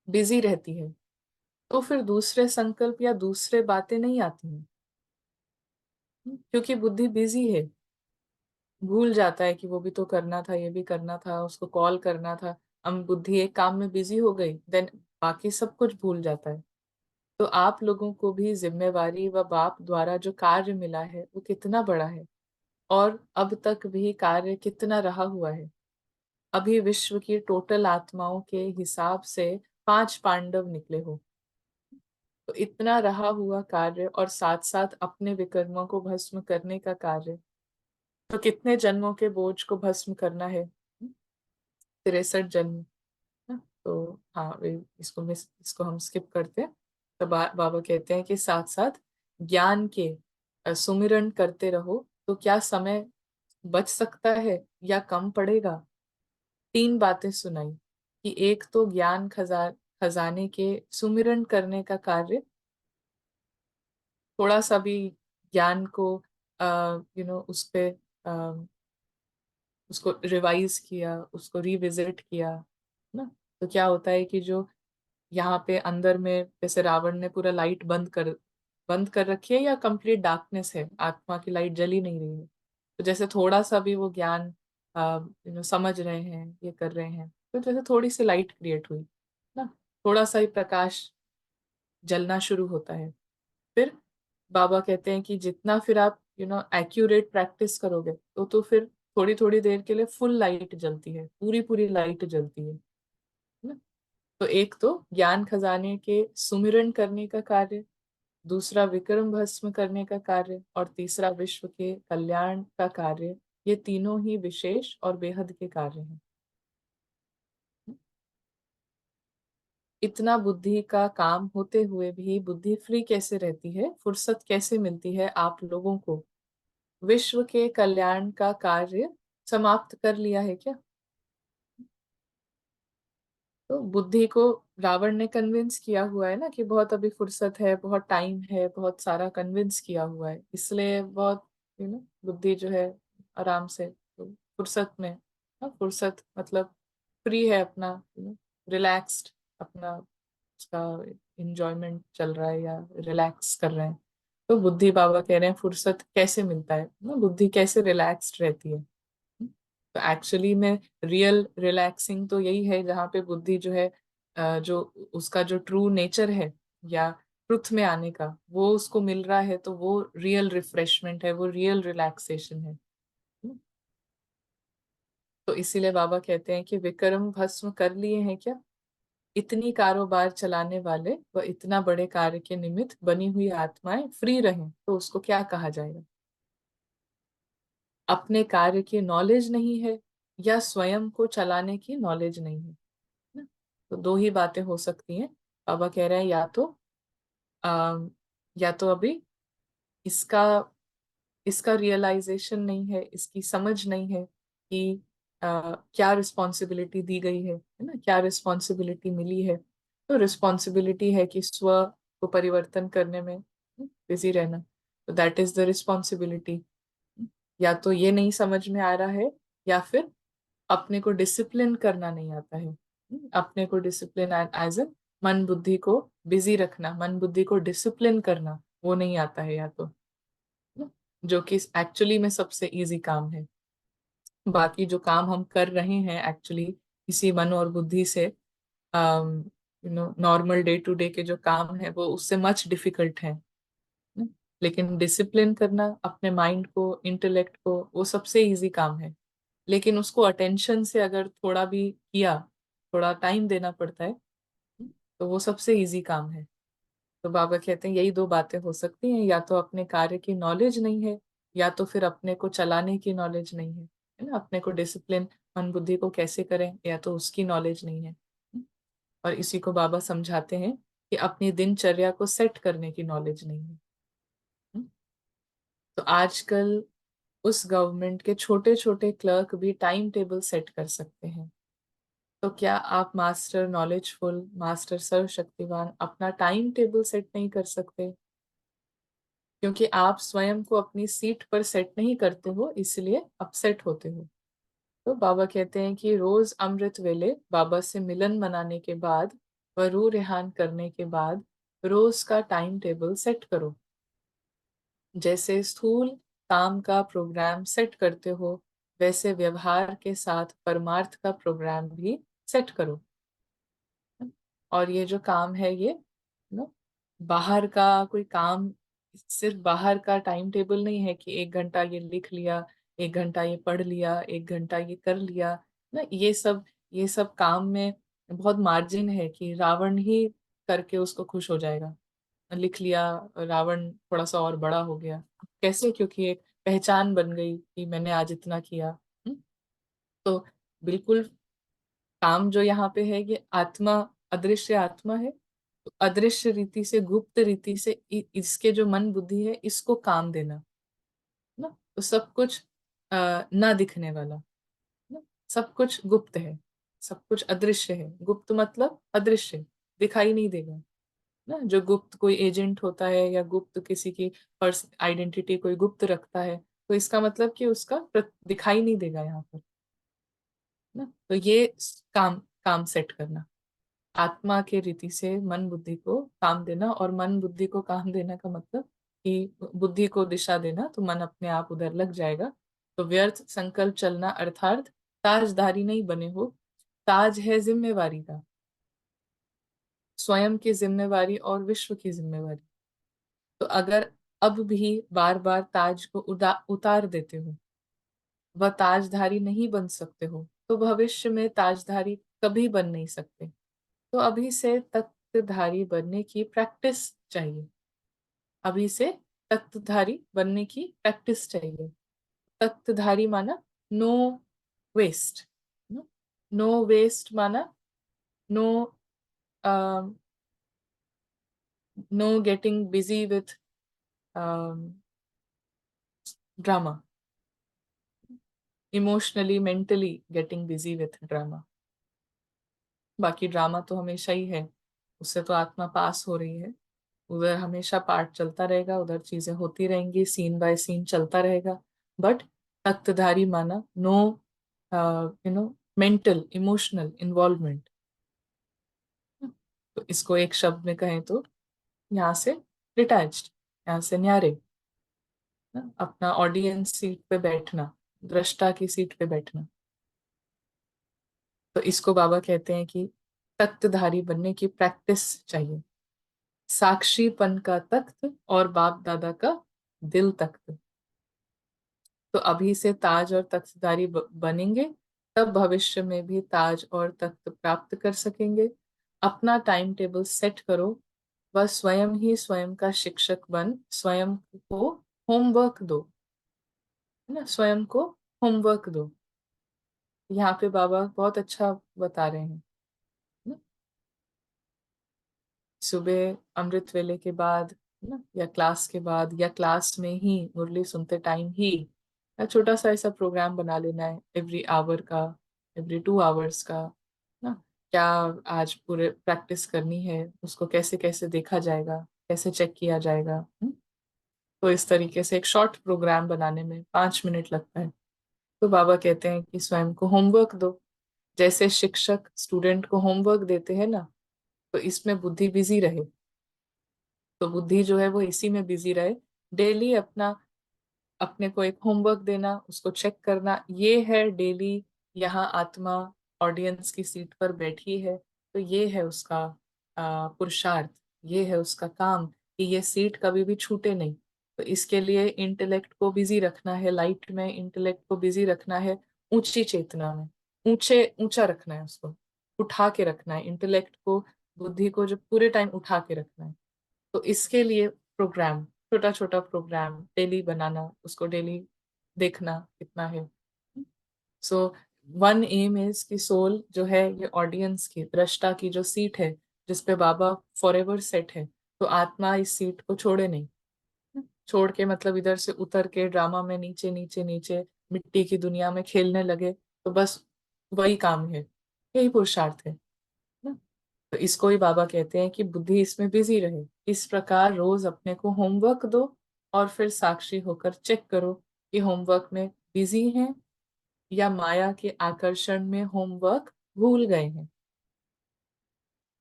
Speaker 2: बिजी रहती है, तो फिर दूसरे संकल्प या दूसरे बातें नहीं आती हैं। क्योंकि बुद्धि बिजी है, भूल जाता है कि वो भी तो करना था, ये भी करना था, उसको कॉल करना था। हम बुद्धि एक काम में बिजी हो गई, देन बाकी सब कुछ भूल जाता है। तो आप लोगों को भी जिम्मेवारी व बाप द्वारा जो कार्य मिला है वो कितना बड़ा है, और अब तक भी कार्य कितना रहा हुआ है। अभी विश्व की टोटल आत्माओं के हिसाब से 5 पांडव निकले हो। तो इतना रहा हुआ कार्य, और साथ साथ अपने विकर्मों को भस्म करने का कार्य। तो कितने जन्मों के बोझ को भस्म करना है? 63 जन्म ना। तो हाँ, इसको हम स्किप करते हैं। तो बाबा कहते हैं कि साथ साथ ज्ञान के सुमिरन करते रहो, तो क्या समय बच सकता है या कम पड़ेगा। 3 बातें सुनाई कि एक तो ज्ञान खजाने के सुमिरन करने का कार्य। थोड़ा सा भी ज्ञान को उस पे उसको रिवाइज किया, उसको रिविजिट किया ना, तो क्या होता है कि जो यहाँ पे अंदर में, जैसे रावण ने पूरा लाइट बंद कर रखी है, या कंप्लीट डार्कनेस है, आत्मा की लाइट जली नहीं रही है। तो जैसे थोड़ा सा भी वो ज्ञान समझ रहे हैं, ये कर रहे हैं, तो जैसे थोड़ी सी लाइट क्रिएट हुई ना, थोड़ा सा ही प्रकाश जलना शुरू होता है। फिर बाबा कहते हैं कि जितना फिर आप एक्यूरेट प्रैक्टिस करोगे, तो फिर थोड़ी थोड़ी देर के लिए फुल लाइट जलती है, पूरी पूरी लाइट जलती है ना। तो एक तो ज्ञान खजाने के सुमिरन करने का कार्य, दूसरा विक्रम भस्म करने का कार्य, और तीसरा विश्व के कल्याण का कार्य। ये तीनों ही विशेष और बेहद के कार्य हैं। इतना बुद्धि का काम होते हुए भी बुद्धि फ्री कैसे रहती है, फुर्सत कैसे मिलती है आप लोगों को? विश्व के कल्याण का कार्य समाप्त कर लिया है क्या? तो बुद्धि को रावण ने कन्विंस किया हुआ है ना, कि बहुत अभी फुर्सत है, बहुत टाइम है, बहुत सारा कन्विंस किया हुआ है, इसलिए बहुत बुद्धि जो है आराम से, तो फुर्सत में, हाँ, फुर्सत मतलब फ्री है अपना, रिलैक्स्ड अपना, उसका इंजॉयमेंट चल रहा है, या रिलैक्स कर रहे हैं। तो बुद्धि, बाबा कह रहे हैं, फुर्सत कैसे मिलता है ना, बुद्धि कैसे रिलैक्स्ड रहती है। तो एक्चुअली में रियल रिलैक्सिंग तो यही है, जहाँ पे बुद्धि जो है, जो उसका जो ट्रू नेचर है, या ट्रुथ में आने का, वो उसको मिल रहा है, तो वो रियल रिफ्रेशमेंट है, वो रियल रिलैक्सेशन है। तो इसीलिए बाबा कहते हैं कि विक्रम भस्म कर लिए हैं क्या? इतनी कारोबार चलाने वाले व इतना बड़े कार्य के निमित्त बनी हुई आत्माएं फ्री रहें, तो उसको क्या कहा जाएगा? अपने कार्य की नॉलेज नहीं है, या स्वयं को चलाने की नॉलेज नहीं है ना। तो दो ही बातें हो सकती हैं। बाबा कह रहे हैं, या तो अभी इसका इसका रियलाइजेशन नहीं है, इसकी समझ नहीं है कि क्या रिस्पॉन्सिबिलिटी दी गई है ना, क्या रिस्पॉन्सिबिलिटी मिली है। तो रिस्पॉन्सिबिलिटी है कि स्व को परिवर्तन करने में बिजी रहना, तो दैट इज द रिस्पॉन्सिबिलिटी। या तो ये नहीं समझ में आ रहा है, या फिर अपने को डिसिप्लिन करना नहीं आता है। अपने को डिसिप्लिन एज ए मन बुद्धि को बिजी रखना, मन बुद्धि को डिसिप्लिन करना, वो नहीं आता है, या तो जो कि एक्चुअली में सबसे इजी काम है। बाकी जो काम हम कर रहे हैं एक्चुअली इसी मन और बुद्धि से, नॉर्मल डे टू डे के जो काम है, वो उससे मच डिफिकल्ट है। लेकिन डिसिप्लिन करना अपने माइंड को, इंटेलेक्ट को, वो सबसे इजी काम है। लेकिन उसको अटेंशन से अगर थोड़ा भी किया, थोड़ा टाइम देना पड़ता है, तो वो सबसे इजी काम है। तो बाबा कहते हैं यही दो बातें हो सकती हैं, या तो अपने कार्य की नॉलेज नहीं है, या तो फिर अपने को चलाने की नॉलेज नहीं है ना, अपने को डिसिप्लिन मन बुद्धि को कैसे करें, या तो उसकी नॉलेज नहीं है। और इसी को बाबा समझाते हैं कि अपनी दिनचर्या को सेट करने की नॉलेज नहीं है। तो आजकल उस गवर्नमेंट के छोटे छोटे क्लर्क भी टाइम टेबल सेट कर सकते हैं। तो क्या आप मास्टर नॉलेजफुल, मास्टर सर्वशक्तिवान अपना टाइम टेबल सेट नहीं कर सकते? क्योंकि आप स्वयं को अपनी सीट पर सेट नहीं करते हो, इसलिए अपसेट होते हो। तो बाबा कहते हैं कि रोज अमृत वेले बाबा से मिलन मनाने के बाद व रूह रेहान करने के बाद रोज का टाइम टेबल सेट करो। जैसे स्थूल काम का प्रोग्राम सेट करते हो, वैसे व्यवहार के साथ परमार्थ का प्रोग्राम भी सेट करो। और ये जो काम है ये नो बाहर का कोई काम, सिर्फ बाहर का टाइम टेबल नहीं है कि 1 घंटा ये लिख लिया, 1 घंटा ये पढ़ लिया, 1 घंटा ये कर लिया ना। ये सब काम में बहुत मार्जिन है कि रावण ही करके उसको खुश हो जाएगा। लिख लिया, रावण थोड़ा सा और बड़ा हो गया, कैसे? क्योंकि एक पहचान बन गई कि मैंने आज इतना किया। हम्म? तो बिल्कुल काम जो यहाँ पे है ये आत्मा, अदृश्य आत्मा है। तो अदृश्य रीति से, गुप्त रीति से इसके जो मन बुद्धि है इसको काम देना ना। तो सब कुछ ना दिखने वाला ना, सब कुछ गुप्त है, सब कुछ अदृश्य है। गुप्त मतलब अदृश्य, दिखाई नहीं देगा ना। जो गुप्त कोई एजेंट होता है या गुप्त किसी की पर्स आइडेंटिटी कोई गुप्त रखता है, तो इसका मतलब कि उसका दिखाई नहीं देगा यहाँ पर ना। तो ये काम काम सेट करना, आत्मा के रीति से मन बुद्धि को काम देना। और मन बुद्धि को काम देना का मतलब कि बुद्धि को दिशा देना, तो मन अपने आप उधर लग जाएगा। तो व्यर्थ संकल्प चलना अर्थात ताजधारी नहीं बने हो। ताज है जिम्मेवारी का, स्वयं की जिम्मेवारी और विश्व की जिम्मेवारी। तो अगर अब भी बार बार ताज को उतार देते हो, वह ताजधारी नहीं बन सकते हो, तो भविष्य में ताजधारी कभी बन नहीं सकते। तो अभी से तख्तधारी बनने की प्रैक्टिस चाहिए। अभी से तख्तधारी बनने की प्रैक्टिस चाहिए। तख्तधारी माना नो वेस्ट, नो वेस्ट माना no no getting busy with drama, emotionally mentally getting busy with drama. बाकी ड्रामा तो हमेशा ही है, उससे तो आत्मा पास हो रही है। उधर हमेशा पार्ट चलता रहेगा, उधर चीजें होती रहेंगी, सीन बाय सीन चलता रहेगा। बट तख्तधारी माना नो मेंटल इमोशनल इन्वॉल्वमेंट। तो इसको एक शब्द में कहें तो यहाँ से डिटैच्ड, यहाँ से न्यारे, अपना ऑडियंस सीट पे बैठना, दृष्टा की सीट पे बैठना। तो इसको बाबा कहते हैं कि तख्तधारी बनने की प्रैक्टिस चाहिए। साक्षीपन का तख्त और बाप दादा का दिल तख्त। तो अभी से ताज और तख्तदारी बनेंगे, तब भविष्य में भी ताज और तख्त प्राप्त कर सकेंगे। अपना टाइम टेबल सेट करो, वह स्वयं ही स्वयं का शिक्षक बन स्वयं को होमवर्क दो, है ना, स्वयं को होमवर्क दो। यहाँ पे बाबा बहुत अच्छा बता रहे हैं ना। सुबह अमृत वेले के बाद ना, या क्लास के बाद, या क्लास में ही मुरली सुनते टाइम ही, या छोटा सा ऐसा प्रोग्राम बना लेना है एवरी आवर का, एवरी 2 आवर्स का ना। क्या आज पूरे प्रैक्टिस करनी है, उसको कैसे कैसे देखा जाएगा, कैसे चेक किया जाएगा। तो इस तरीके से एक शॉर्ट प्रोग्राम बनाने में 5 मिनट लगता है। तो बाबा कहते हैं कि स्वयं को होमवर्क दो। जैसे शिक्षक स्टूडेंट को होमवर्क देते हैं ना, तो इसमें बुद्धि बिजी रहे, तो बुद्धि जो है वो इसी में बिजी रहे। डेली अपना, अपने को एक होमवर्क देना, उसको चेक करना, ये है डेली। यहाँ आत्मा ऑडियंस की सीट पर बैठी है, तो ये है उसका पुरुषार्थ, ये है उसका काम कि ये सीट कभी भी छूटे नहीं। तो इसके लिए इंटेलेक्ट को बिजी रखना है, लाइट में इंटेलेक्ट को बिजी रखना है, ऊंची चेतना में ऊंचे ऊंचा रखना है, उसको उठा के रखना है इंटेलेक्ट को, बुद्धि को जो पूरे टाइम उठा के रखना है। तो इसके लिए प्रोग्राम, छोटा छोटा प्रोग्राम डेली बनाना, उसको डेली देखना कितना है। सो वन एम इज कि सोल जो है ये ऑडियंस की, दृष्टा की जो सीट है जिसपे बाबा फॉरएवर सेट है, तो आत्मा इस सीट को छोड़े नहीं। छोड़ के मतलब इधर से उतर के ड्रामा में नीचे नीचे नीचे मिट्टी की दुनिया में खेलने लगे, तो बस वही काम है, यही पुरुषार्थ है ना। तो इसको ही बाबा कहते हैं कि बुद्धि इसमें बिजी रहे। इस प्रकार रोज अपने को होमवर्क दो और फिर साक्षी होकर चेक करो कि होमवर्क में बिजी हैं या माया के आकर्षण में होमवर्क भूल गए हैं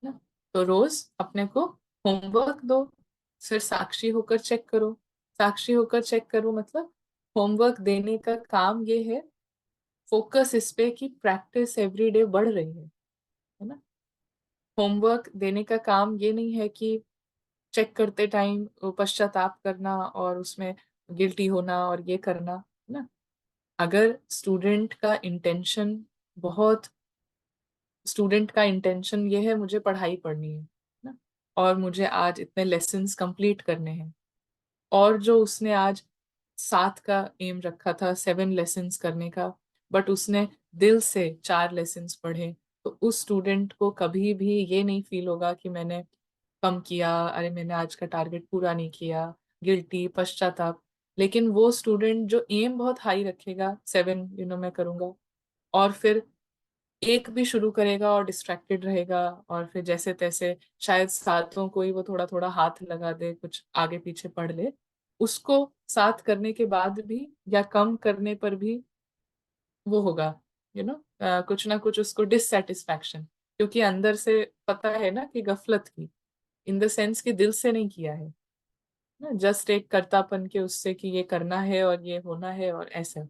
Speaker 2: ना। तो रोज अपने को होमवर्क दो, फिर साक्षी होकर चेक करो। साक्षी होकर चेक करो मतलब होमवर्क देने का काम ये है, फोकस इस पे कि प्रैक्टिस एवरीडे बढ़ रही है ना। होमवर्क देने का काम ये नहीं है कि चेक करते टाइम पश्चाताप करना और उसमें गिल्टी होना और ये करना है ना। अगर बहुत स्टूडेंट का इंटेंशन ये है मुझे पढ़ाई पढ़नी है ना, और मुझे आज इतने लेसन्स कंप्लीट करने हैं, और जो उसने आज 7 का एम रखा था, 7 लेसन्स करने का, बट उसने दिल से 4 लेसन्स पढ़े, तो उस स्टूडेंट को कभी भी ये नहीं फील होगा कि मैंने कम किया, अरे मैंने आज का टारगेट पूरा नहीं किया, गिल्टी, पश्चाताप। लेकिन वो स्टूडेंट जो एम बहुत हाई रखेगा, 7 मैं करूंगा, और फिर एक भी शुरू करेगा और डिस्ट्रैक्टेड रहेगा, और फिर जैसे तैसे शायद सातों को ही वो थोड़ा थोड़ा हाथ लगा दे, कुछ आगे पीछे पढ़ ले, उसको साथ करने के बाद भी या कम करने पर भी वो होगा, कुछ ना कुछ उसको डिससेटिस्फैक्शन, क्योंकि अंदर से पता है ना कि गफलत की, इन द सेंस कि दिल से नहीं किया है ना, जस्ट एक कर्तापन के उससे कि ये करना है और ये होना है और ऐसा।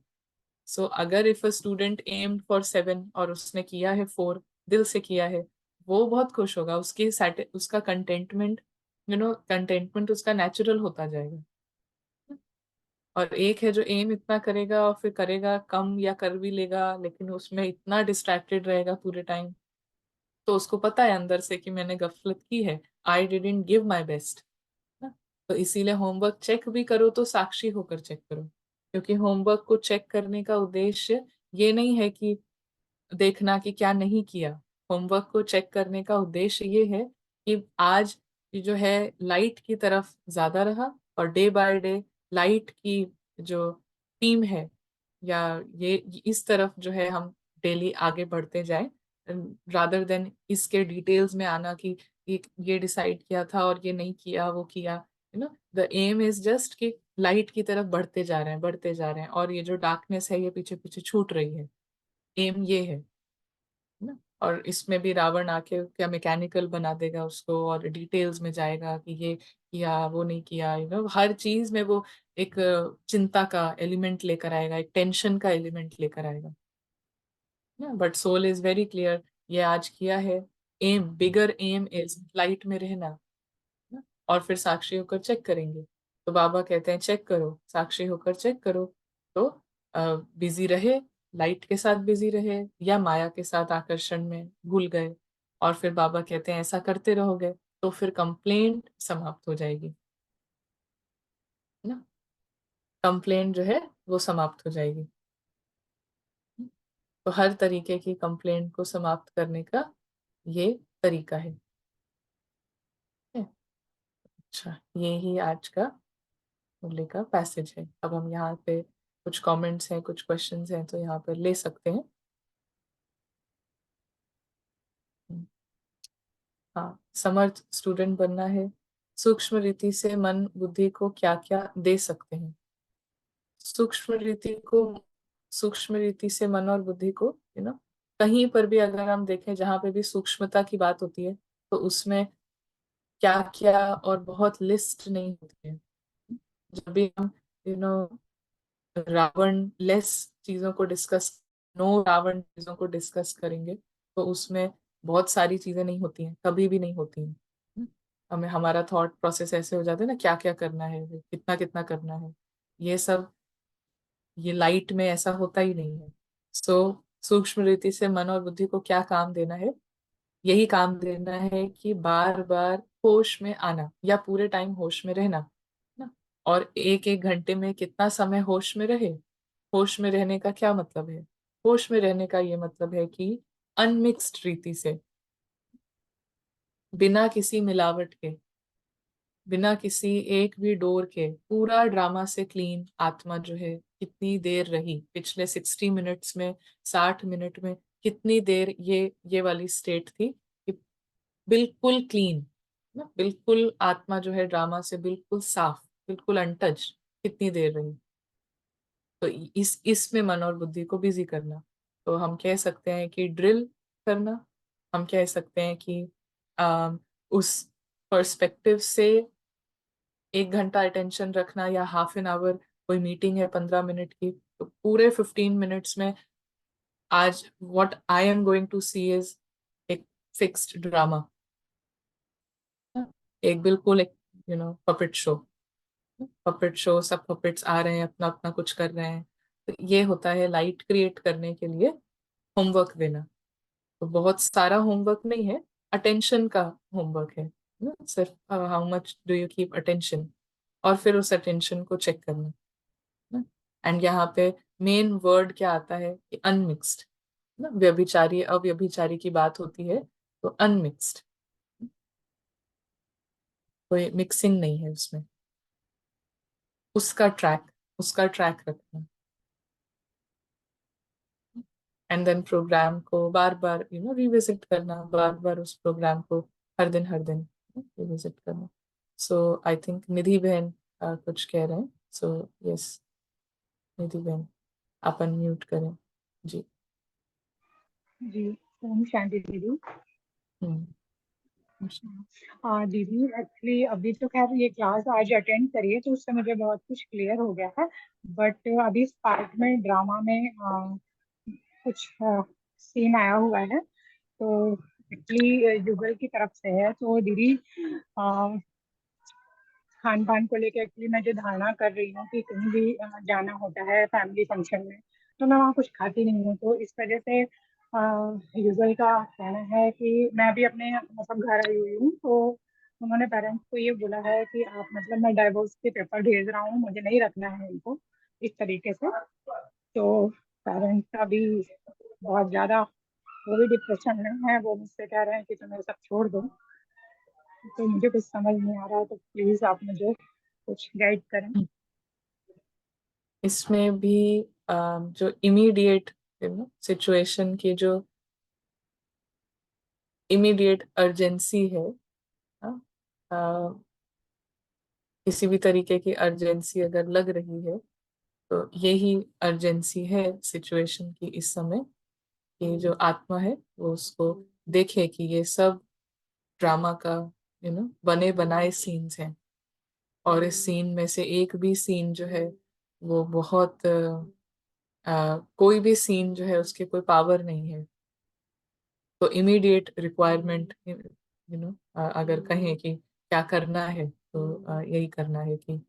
Speaker 2: सो अगर if a student aimed for 7 और उसने किया है 4, दिल से किया है, वो बहुत खुश होगा, उसका कंटेंटमेंट, कंटेंटमेंट उसका नेचुरल होता जाएगा। और एक है जो एम इतना करेगा और फिर करेगा कम या कर भी लेगा, लेकिन उसमें इतना डिस्ट्रैक्टेड रहेगा पूरे टाइम, तो उसको पता है अंदर से कि मैंने गफलत की है, I didn't give my best ना। तो इसीलिए होमवर्क चेक भी करो तो साक्षी होकर चेक करो, क्योंकि होमवर्क को चेक करने का उद्देश्य ये नहीं है कि देखना कि क्या नहीं किया। होमवर्क को चेक करने का उद्देश्य ये है कि आज ये जो है लाइट की तरफ ज्यादा रहा, और डे बाय डे लाइट की जो टीम है, या ये इस तरफ जो है हम डेली आगे बढ़ते जाएं, रादर देन इसके डिटेल्स में आना कि ये डिसाइड किया था और ये नहीं किया, वो किया। द एम इज जस्ट कि लाइट की तरफ बढ़ते जा रहे हैं, बढ़ते जा रहे हैं, और ये जो डार्कनेस है ये पीछे पीछे छूट रही है। एम ये है ना। और इसमें भी रावण आके क्या मैकेनिकल बना देगा उसको, और डिटेल्स में जाएगा कि ये किया वो नहीं किया, हर चीज में वो एक चिंता का एलिमेंट लेकर आएगा, एक टेंशन का एलिमेंट लेकर आएगा ना। But soul is very clear, ये आज किया है, aim, bigger aim is light में रहना ना। और फिर साक्षी होकर चेक करेंगे, तो बाबा कहते हैं चेक करो, साक्षी होकर चेक करो, तो बिजी रहे, लाइट के साथ बिजी रहे या माया के साथ आकर्षण में भूल गए। और फिर बाबा कहते हैं ऐसा करते रहोगे तो फिर कंप्लेंट समाप्त हो जाएगी ना। कंप्लेंट जो है वो समाप्त हो जाएगी। तो हर तरीके की कंप्लेंट को समाप्त करने का ये तरीका है। अच्छा, ये ही आज का मुरली का पैसेज है। अब हम यहाँ पे कुछ कमेंट्स हैं, कुछ क्वेश्चंस हैं, तो यहाँ पर ले सकते हैं। हाँ, समर्थ स्टूडेंट बनना है, सूक्ष्म रीति से मन बुद्धि को क्या क्या दे सकते हैं। सूक्ष्म रीति को, सूक्ष्म रीति से मन और बुद्धि को, कहीं पर भी अगर हम देखें जहां पे भी सूक्ष्मता की बात होती है, तो उसमें क्या क्या और बहुत लिस्ट नहीं होती है। जब भी हम यू नो रावण लेस चीजों को डिस्कस, नो रावण चीजों को डिस्कस करेंगे, तो उसमें बहुत सारी चीजें नहीं होती हैं, कभी भी नहीं होती हैं। हमें हमारा थॉट प्रोसेस ऐसे हो जाता है ना, क्या क्या करना है, कितना कितना करना है, ये सब, ये लाइट में ऐसा होता ही नहीं है। सो सूक्ष्म रीति से मन और बुद्धि को क्या काम देना है, यही काम देना है कि बार बार होश में आना या पूरे टाइम होश में रहना ना। और एक एक घंटे में कितना समय होश में रहे, होश में रहने का क्या मतलब है? होश में रहने का ये मतलब है कि अनमिक्स्ड रीति से, बिना किसी मिलावट के, बिना किसी एक भी डोर के, पूरा ड्रामा से क्लीन आत्मा जो है कितनी देर रही पिछले 60 मिनट्स में, 60 मिनट में, कितनी देर ये वाली स्टेट थी कि बिल्कुल क्लीन ना, बिल्कुल आत्मा जो है ड्रामा से बिल्कुल साफ, बिल्कुल अनटच, कितनी देर रही। तो इस इसमें मन और बुद्धि को बिजी करना, तो हम कह सकते हैं कि ड्रिल करना, हम कह सकते हैं कि उस पर्सपेक्टिव से 1 घंटा अटेंशन रखना, या हाफ एन आवर, कोई मीटिंग है 15 मिनट की, तो पूरे 15 मिनट्स में आज what I am going to see is एक फिक्स्ड ड्रामा, एक बिल्कुल एक पपेट शो। पपेट शो, सब पपेट्स आ रहे हैं, अपना अपना कुछ कर रहे हैं। तो ये होता है लाइट क्रिएट करने के लिए होमवर्क देना। तो बहुत सारा होमवर्क नहीं है, अटेंशन का होमवर्क है ना, सिर्फ how much do you keep attention, और फिर उस अटेंशन को चेक करना ना। एंड यहाँ पे मेन वर्ड क्या आता है कि अनमिक्स्ड ना, व्यभिचारी अव्यभिचारी की बात होती है, तो अनमिक्स्ड, कोई मिक्सिंग नहीं है उसमें, उसका ट्रैक, उसका ट्रैक रखना। एंड देन प्रोग्राम को बार बार रिविजिट करना, बार बार उस प्रोग्राम को हर दिन रिविजिट करना। सो आई थिंक निधि बहन कुछ कह रहे हैं। सो यस, निधि बहन, आप अनम्यूट करें। जी।
Speaker 3: जी, ओम शांति दीदी।
Speaker 2: हम्म।
Speaker 3: हाँ दीदी, एक्चुअली अभी तो खैर ये क्लास आज अटेंड करी है तो उससे मुझे बहुत कुछ क्लियर हो गया है। बट अभी इस पार्ट में ड्रामा में कुछ सीन आया हुआ है। तो एक्चुअली युगल की तरफ से है। तो दीदी, खान पान को लेकर एक्चुअली मैं जो धारणा कर रही हूँ कि कहीं भी जाना होता है फैमिली फंक्शन में, तो मैं वहाँ कुछ खाती नहीं हूँ। तो इस वजह से युगल का कहना है कि मैं भी अपने मतलब घर आई हुई हूँ, तो उन्होंने पेरेंट्स को ये बोला है कि आप मतलब मैं डाइवोर्स के पेपर भेज रहा हूँ, मुझे नहीं रखना है इनको इस तरीके से। तो पेरेंट्स का भी बहुत ज़्यादा, वो भी डिप्रेशन में है। वो मुझसे कह रहे हैं कि तुम ये सब छोड़ दो। तो मुझे कुछ समझ नहीं आ रहा है, तो प्लीज आप मुझे कुछ गाइड करें।
Speaker 2: इसमें भी जो इमीडिएट सिचुएशन की जो इमीडिएट अर्जेंसी है, हाँ, अ, किसी भी तरीके की अर्जेंसी अगर लग रही है, तो यही अर्जेंसी है सिचुएशन की इस समय, कि जो आत्मा है वो उसको देखे कि ये सब ड्रामा का बने बनाए सीन्स हैं, और इस सीन में से एक भी सीन जो है वो बहुत कोई भी सीन जो है उसके कोई पावर नहीं है। तो इमीडिएट रिक्वायरमेंट अगर कहें कि क्या करना है, तो यही करना है कि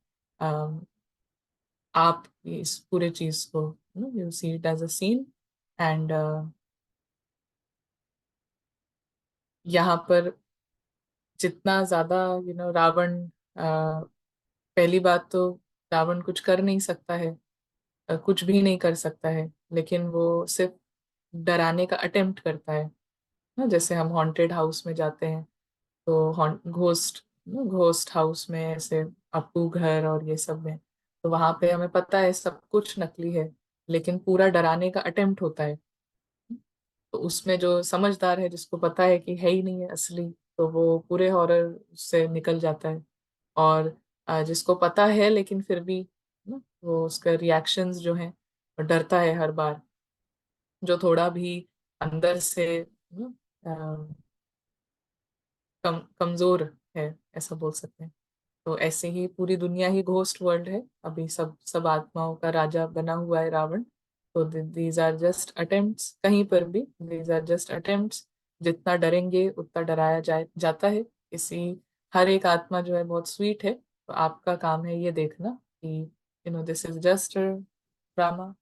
Speaker 2: आप इस पूरे चीज को you see it as a scene, and यहाँ पर जितना ज्यादा रावण, पहली बात तो रावण कुछ कर नहीं सकता है, कुछ भी नहीं कर सकता है, लेकिन वो सिर्फ डराने का अटेम्प्ट करता है ना। जैसे हम हॉन्टेड हाउस में जाते हैं, तो घोस्ट घोस्ट हाउस में ऐसे अप्पू घर और ये सब में, तो वहां पे हमें पता है सब कुछ नकली है, लेकिन पूरा डराने का अटेम्प्ट होता है। तो उसमें जो समझदार है, जिसको पता है कि है ही नहीं है असली, तो वो पूरे हॉरर से निकल जाता है। और जिसको पता है लेकिन फिर भी वो उसका रिएक्शंस जो हैं, वो डरता है हर बार, जो थोड़ा भी अंदर से कमजोर है, ऐसा बोल सकते हैं। तो ऐसे ही पूरी दुनिया ही घोस्ट वर्ल्ड है, अभी सब सब आत्माओं का राजा बना हुआ है रावण। तो दीज आर जस्ट अटेम्प्ट्स, कहीं पर भी दीज आर जस्ट अटेम्प्ट्स। जितना डरेंगे उतना डराया जाता है। इसी हर एक आत्मा जो है बहुत स्वीट है, तो आपका काम है ये देखना कि this is just drama,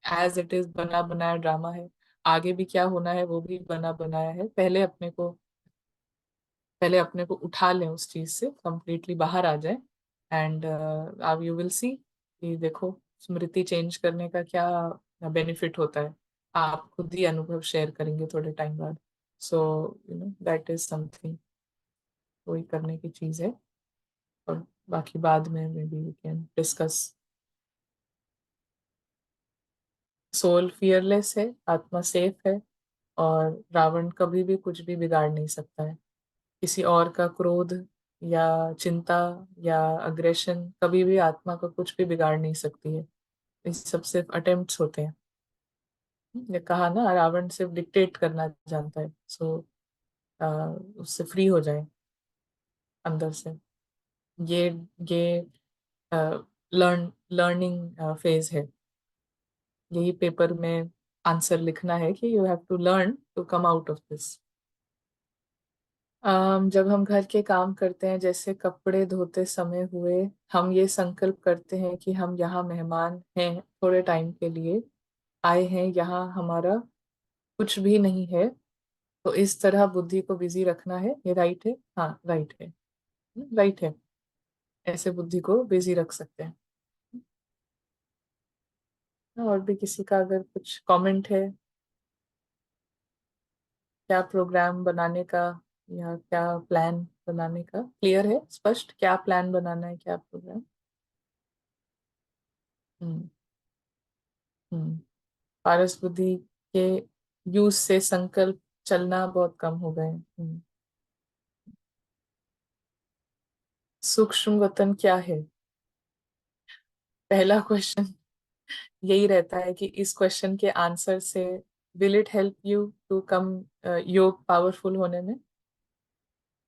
Speaker 2: as it is बना बनाया ड्रामा है। आगे भी क्या होना है वो भी बना बनाया है, पहले अपने को पहले अपने को उठा लें उस चीज से, कंप्लीटली बाहर आ जाए। एंड अब यू विल सी कि देखो स्मृति चेंज करने का क्या बेनिफिट होता है। आप खुद ही अनुभव शेयर करेंगे थोड़े टाइम बाद। सो दैट इज समथिंग, वही करने की चीज है। और बाकी बाद में may be we can discuss. Soul fearless है, आत्मा सेफ है, और रावण कभी भी कुछ भी बिगाड़ नहीं सकता है। किसी और का क्रोध या चिंता या अग्रेशन कभी भी आत्मा का कुछ भी बिगाड़ नहीं सकती है। ये सब सिर्फ अटेम्प्ट्स होते हैं। ये कहा ना, रावण सिर्फ डिक्टेट करना जानता है। सो उससे फ्री हो जाए अंदर से। ये ये लर्निंग फेज है। यही पेपर में आंसर लिखना है कि you have to learn to come out of this. जब हम घर के काम करते हैं, जैसे कपड़े धोते समय हुए, हम ये संकल्प करते हैं कि हम यहाँ मेहमान हैं, थोड़े टाइम के लिए आए हैं, यहाँ हमारा कुछ भी नहीं है। तो इस तरह बुद्धि को बिजी रखना है। ये राइट है? हाँ राइट है, राइट है। ऐसे बुद्धि को बिजी रख सकते हैं। और भी किसी का अगर कुछ कमेंट है, क्या प्रोग्राम बनाने का या क्या प्लान बनाने का, क्लियर है, स्पष्ट क्या प्लान बनाना है, क्या प्रोग्राम? हम्म। हम्म। पारस बुद्धि के यूज से संकल्प चलना बहुत कम हो गए। सूक्ष्म वतन क्या है? पहला क्वेश्चन यही रहता है कि इस क्वेश्चन के आंसर से will it help you to come योग पावरफुल होने में?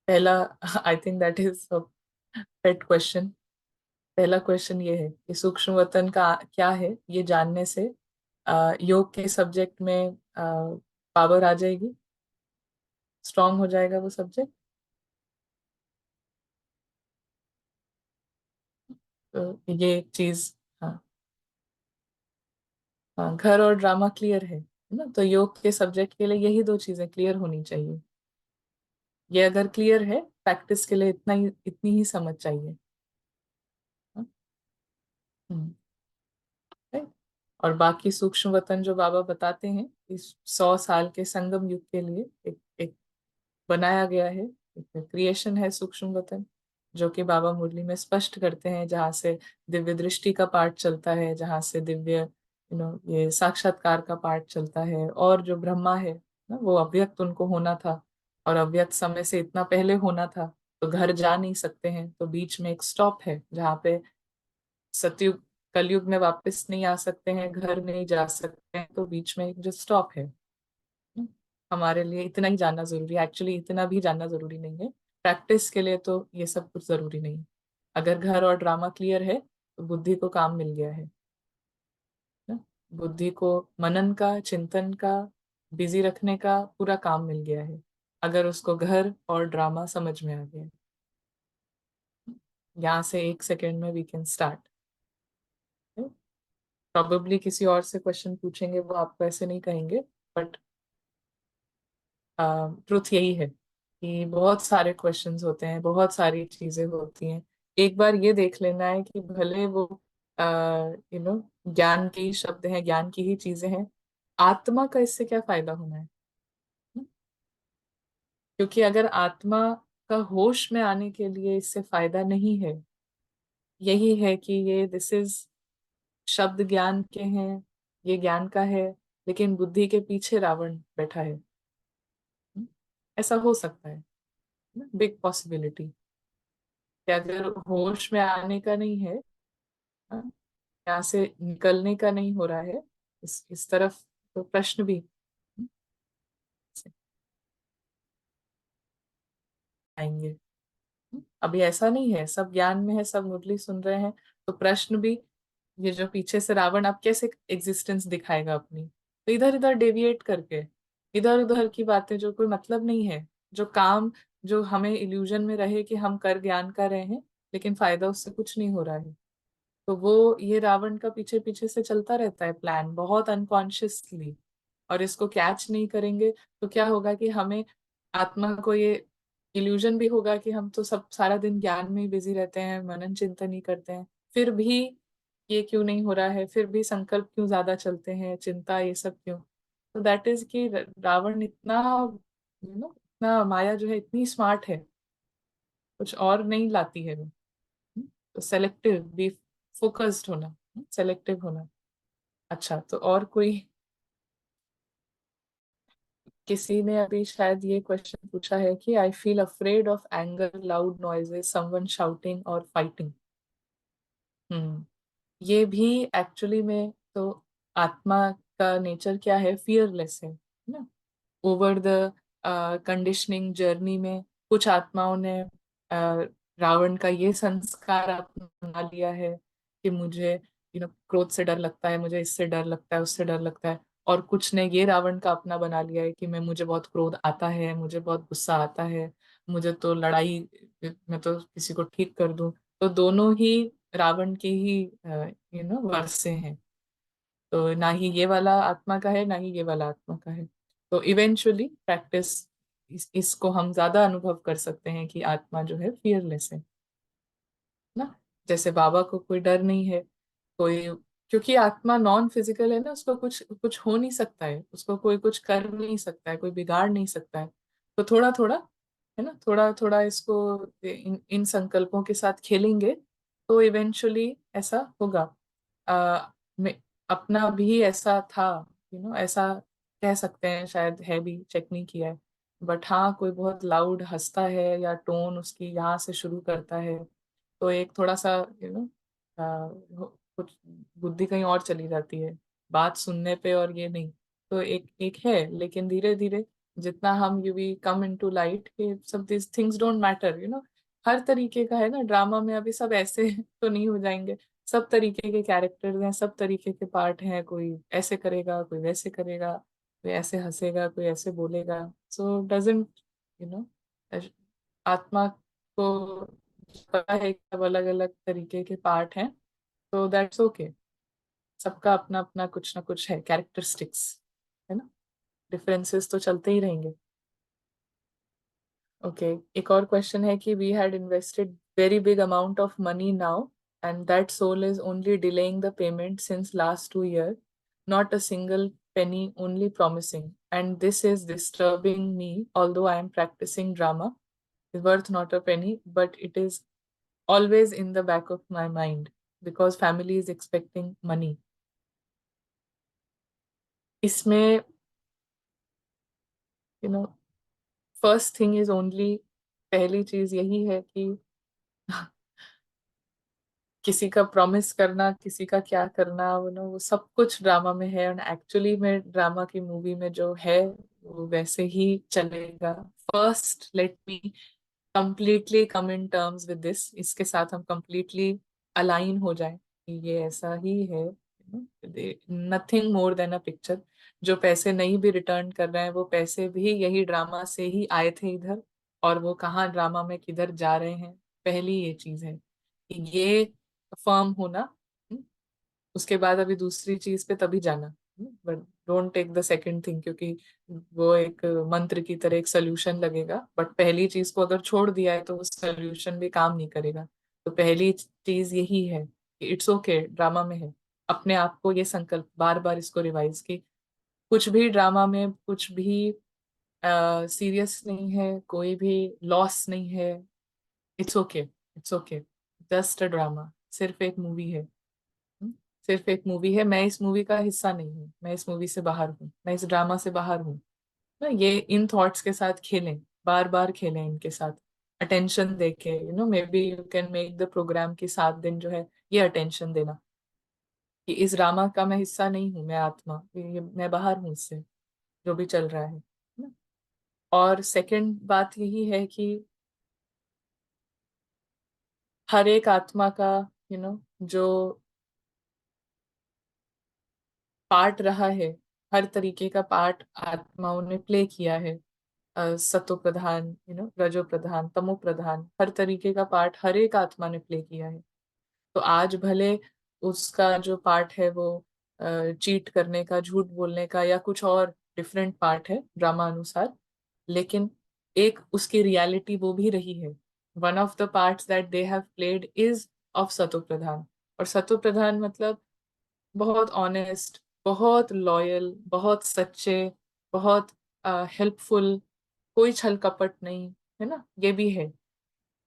Speaker 2: पहला I think that is pet question. पहला क्वेश्चन ये है कि सूक्ष्म वतन का क्या है, ये जानने से योग के सब्जेक्ट में पावर आ जाएगी, स्ट्रांग हो जाएगा वो सब्जेक्ट। तो ये एक चीज। हाँ। हाँ, घर और ड्रामा क्लियर है ना? तो योग के सब्जेक्ट के लिए यही दो चीजें क्लियर होनी चाहिए। ये अगर क्लियर है, प्रैक्टिस के लिए इतनी ही समझ चाहिए। हाँ, हम्म, right? और बाकी सूक्ष्म वतन जो बाबा बताते हैं, इस 100 साल के संगम युग के लिए एक बनाया गया है, एक क्रिएशन है सूक्ष्म वतन, जो कि बाबा मुरली में स्पष्ट करते हैं, जहाँ से दिव्य दृष्टि का पाठ चलता है, जहाँ से दिव्य ये साक्षात्कार का पाठ चलता है। और जो ब्रह्मा है ना, वो अव्यक्त उनको होना था, और अव्यक्त समय से इतना पहले होना था। तो घर जा नहीं सकते हैं, तो बीच में एक स्टॉप है जहाँ पे सतयुग कलयुग में वापस नहीं आ सकते हैं, घर नहीं जा सकते हैं, तो बीच में एक जो स्टॉप है। हमारे लिए इतना ही जानना जरूरी है। एक्चुअली इतना भी जानना जरूरी नहीं है, प्रैक्टिस के लिए तो ये सब कुछ जरूरी नहीं है। अगर घर और ड्रामा क्लियर है तो बुद्धि को काम मिल गया है ना? बुद्धि को मनन का, चिंतन का, बिजी रखने का पूरा काम मिल गया है, अगर उसको घर और ड्रामा समझ में आ गया। यहाँ से 1 सेकेंड में वी कैन स्टार्ट। प्रोबेबली किसी और से क्वेश्चन पूछेंगे, वो आपको ऐसे नहीं कहेंगे, बट ट्रुथ यही है कि बहुत सारे क्वेश्चंस होते हैं, बहुत सारी चीजें होती हैं। एक बार ये देख लेना है कि भले वो ज्ञान के ही शब्द हैं, ज्ञान की ही चीजें हैं, आत्मा का इससे क्या फायदा होना है? हम्म? क्योंकि अगर आत्मा का होश में आने के लिए इससे फायदा नहीं है, यही है कि ये दिस इज शब्द ज्ञान के हैं, ये ज्ञान का है, लेकिन बुद्धि के पीछे रावण बैठा है। हम्म? ऐसा हो सकता है, बिग पॉसिबिलिटी, कि अगर होश में आने का नहीं है, हाँ, यहाँ से निकलने का नहीं हो रहा है, इस तरफ, तो प्रश्न भी आएंगे। अभी ऐसा नहीं है, सब ज्ञान में है, सब मुरली सुन रहे हैं, तो प्रश्न भी, ये जो पीछे से रावण अब कैसे एग्जिस्टेंस दिखाएगा अपनी, तो इधर इधर डेविएट करके, इधर उधर की बातें जो कोई मतलब नहीं है, जो काम, जो हमें इल्यूजन में रहे कि हम कर ज्ञान का रहे हैं, लेकिन फायदा उससे कुछ नहीं हो रहा है। तो वो ये रावण का पीछे पीछे से चलता रहता है प्लान, बहुत अनकॉन्शियसली। और इसको कैच नहीं करेंगे तो क्या होगा कि हमें, आत्मा को ये इल्यूजन भी होगा कि हम तो सब सारा दिन ज्ञान में ही बिजी रहते हैं, मनन चिंतन ही करते हैं, फिर भी ये क्यों नहीं हो रहा है, फिर भी संकल्प क्यों ज्यादा चलते हैं, चिंता ये सब क्यों। तो दैट इज कि रावण इतना इतना माया जो है इतनी स्मार्ट है, कुछ और नहीं लाती है वो। तो सेलेक्टिव बी, फोकस्ड होना, सेलेक्टिव होना। अच्छा, तो और कोई, किसी ने अभी शायद ये क्वेश्चन पूछा है कि I feel afraid of anger, loud noises, someone shouting और फाइटिंग। हम्म ये भी एक्चुअली में तो आत्मा का नेचर क्या है, फियरलेस है ना। ओवर द कंडीशनिंग जर्नी में कुछ आत्माओं ने रावण का ये संस्कार अपना लिया है कि मुझे क्रोध से डर लगता है, मुझे इससे डर लगता है, उससे डर लगता है। और कुछ ने ये रावण का अपना बना लिया है कि मुझे बहुत क्रोध आता है, मुझे बहुत गुस्सा आता है, मुझे तो लड़ाई, मैं तो किसी को ठीक कर दूं। तो दोनों ही रावण के ही वर्से हैं। तो ना ही ये वाला आत्मा का है, ना ही ये वाला आत्मा का है। तो इवेंचुअली प्रैक्टिस, इसको हम ज्यादा अनुभव कर सकते हैं कि आत्मा जो है फियरलेस है ना। जैसे बाबा को कोई डर नहीं है, कोई, क्योंकि आत्मा नॉन फिजिकल है ना, उसको कुछ कुछ हो नहीं सकता है, उसको कोई कुछ कर नहीं सकता है, कोई बिगाड़ नहीं सकता है। तो थोड़ा थोड़ा है ना, थोड़ा थोड़ा इसको इन संकल्पों के साथ खेलेंगे तो इवेंचुअली ऐसा होगा। मैं अपना भी ऐसा था, ऐसा कह सकते हैं, शायद है भी, चेक नहीं किया है। बट हाँ, कोई बहुत लाउड हंसता है या टोन उसकी यहाँ से शुरू करता है, तो एक थोड़ा सा यू नो कुछ बुद्धि कहीं और चली जाती है बात सुनने पे, और ये नहीं। तो एक एक है, लेकिन धीरे धीरे जितना हम you we come into light के सब दिस थिंग्स डोंट मैटर, हर तरीके का है ना ड्रामा में, अभी सब ऐसे तो नहीं हो जाएंगे। सब तरीके के कैरेक्टर्स हैं, सब तरीके के पार्ट हैं, कोई ऐसे करेगा, कोई वैसे करेगा, कोई ऐसे हंसेगा, कोई ऐसे बोलेगा। सो डजेंट यू नो आत्मा को पता है कि सब अलग अलग तरीके के पार्ट हैं, तो दैट्स ओके। सबका अपना अपना कुछ ना कुछ है, कैरेक्टरिस्टिक्स, है ना। डिफरेंसेस तो चलते ही रहेंगे। ओके, एक और क्वेश्चन है कि we had invested very big amount of money now and that soul is only delaying the payment since last 2 years, not a single penny, only promising, and this is disturbing me, although I am practicing drama is worth not a penny, but it is always in the back of my mind because family is expecting money. इसमें you know first thing is only, पहली चीज यही है कि किसी का promise करना, किसी का क्या करना, वो सब कुछ ड्रामा में है, और एक्चुअली में ड्रामा की मूवी में जो है वो वैसे ही चलेगा। First let me completely come in terms with this, इसके साथ हम कंप्लीटली अलाइन हो जाए कि ये ऐसा ही है, nothing more than a picture. जो पैसे नहीं भी रिटर्न कर रहे हैं, वो पैसे भी यही ड्रामा से ही आए थे इधर, और वो कहाँ ड्रामा में किधर जा रहे हैं। पहली ये चीज है कि ये फर्म होना। हम्म, उसके बाद अभी दूसरी चीज पे तभी जाना, but don't take the second thing, क्योंकि वो एक मंत्र की तरह एक सोल्यूशन लगेगा, बट पहली चीज को अगर छोड़ दिया है तो वो सोल्यूशन भी काम नहीं करेगा। तो पहली चीज यही है कि इट्स ओके, ड्रामा में है। अपने आप को ये संकल्प बार बार इसको रिवाइज की, कुछ भी ड्रामा में कुछ भी सीरियस नहीं है, कोई भी लॉस नहीं है। It's okay, it's okay, just a drama, सिर्फ एक मूवी है। हम्म, सिर्फ एक मूवी है, मैं इस मूवी का हिस्सा नहीं हूँ, मैं इस मूवी से बाहर हूँ, मैं इस ड्रामा से बाहर हूँ ना। ये इन थॉट्स के साथ खेलें, बार बार खेलें इनके साथ, अटेंशन देके, may be you can make the programme की 7 दिन जो है ये अटेंशन देना कि इस ड्रामा का मैं हिस्सा नहीं हूँ, मैं आत्मा, ये मैं बाहर हूँ इससे, जो भी चल रहा है ना। और सेकंड बात यही है कि हर एक आत्मा का जो पार्ट रहा है, हर तरीके का पार्ट आत्माओं ने प्ले किया है। सतो प्रधान, रजो प्रधान, तमो प्रधान, हर तरीके का पार्ट हर एक आत्मा ने प्ले किया है। तो आज भले उसका जो पार्ट है वो चीट करने का, झूठ बोलने का, या कुछ और डिफरेंट पार्ट है ड्रामा अनुसार, लेकिन एक उसकी रियलिटी वो भी रही है। One of the parts that they have played is of सतो प्रधान। और सतो प्रधान मतलब बहुत ऑनेस्ट, बहुत लॉयल, बहुत सच्चे, बहुत हेल्पफुल, कोई छल कपट नहीं, है ना, ये भी है।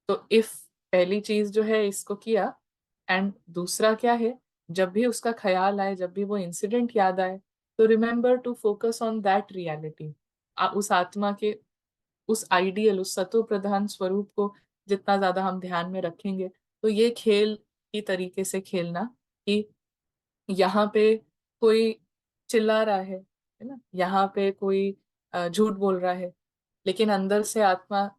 Speaker 2: तो इफ पहली चीज जो है इसको किया, एंड दूसरा क्या है, जब भी उसका ख्याल आए, जब भी वो इंसिडेंट याद आए, तो remember to focus on that reality. उस आत्मा के, उस आइडियल, उस सतो प्रधान स्वरूप को जितना ज्यादा हम ध्यान में रखेंगे, तो ये खेल की तरीके से खेलना कि यहाँ पे कोई चिल्ला रहा है ना, यहाँ पे कोई झूठ बोल रहा है, लेकिन अंदर से आत्मा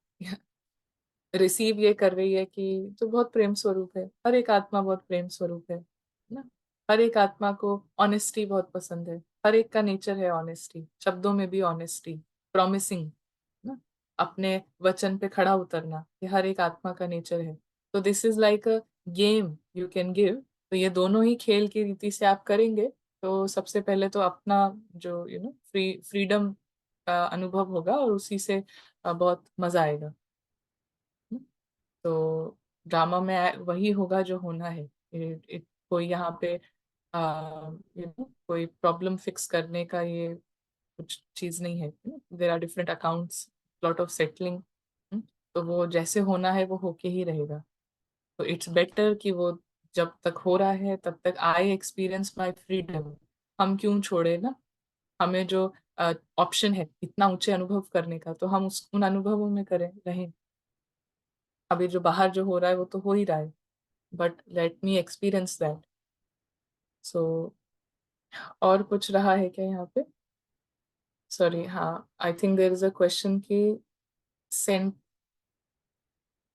Speaker 2: रिसीव ये कर रही है कि जो बहुत प्रेम स्वरूप है, हर एक आत्मा बहुत प्रेम स्वरूप है ना। हर एक आत्मा को ऑनेस्टी बहुत पसंद है, हर एक का नेचर है ऑनेस्टी, शब्दों में भी ऑनेस्टी, प्रॉमिसिंग ना, अपने वचन पे खड़ा उतरना, ये हर एक आत्मा का नेचर है। तो this is like a game you can give. तो ये दोनों ही खेल की रीति से आप करेंगे, तो सबसे पहले तो अपना जो फ्रीडम का अनुभव होगा, और उसी से बहुत मजा आएगा। तो ड्रामा में वही होगा जो होना है। कोई यहाँ पे कोई प्रॉब्लम फिक्स करने का ये कुछ चीज नहीं है। There are different accounts, lot of settling. तो वो जैसे होना है वो होके ही रहेगा। तो इट्स बेटर कि वो जब तक हो रहा है तब तक आई एक्सपीरियंस माई फ्रीडम। हम क्यों छोड़े ना, हमें जो ऑप्शन है इतना ऊंचे अनुभव करने का, तो हम उन अनुभवों में करें रहें। अभी जो बाहर जो हो रहा है वो तो हो ही रहा है, but let me experience that. So और कुछ रहा है क्या यहाँ पे? सॉरी, हाँ, I think there is a question की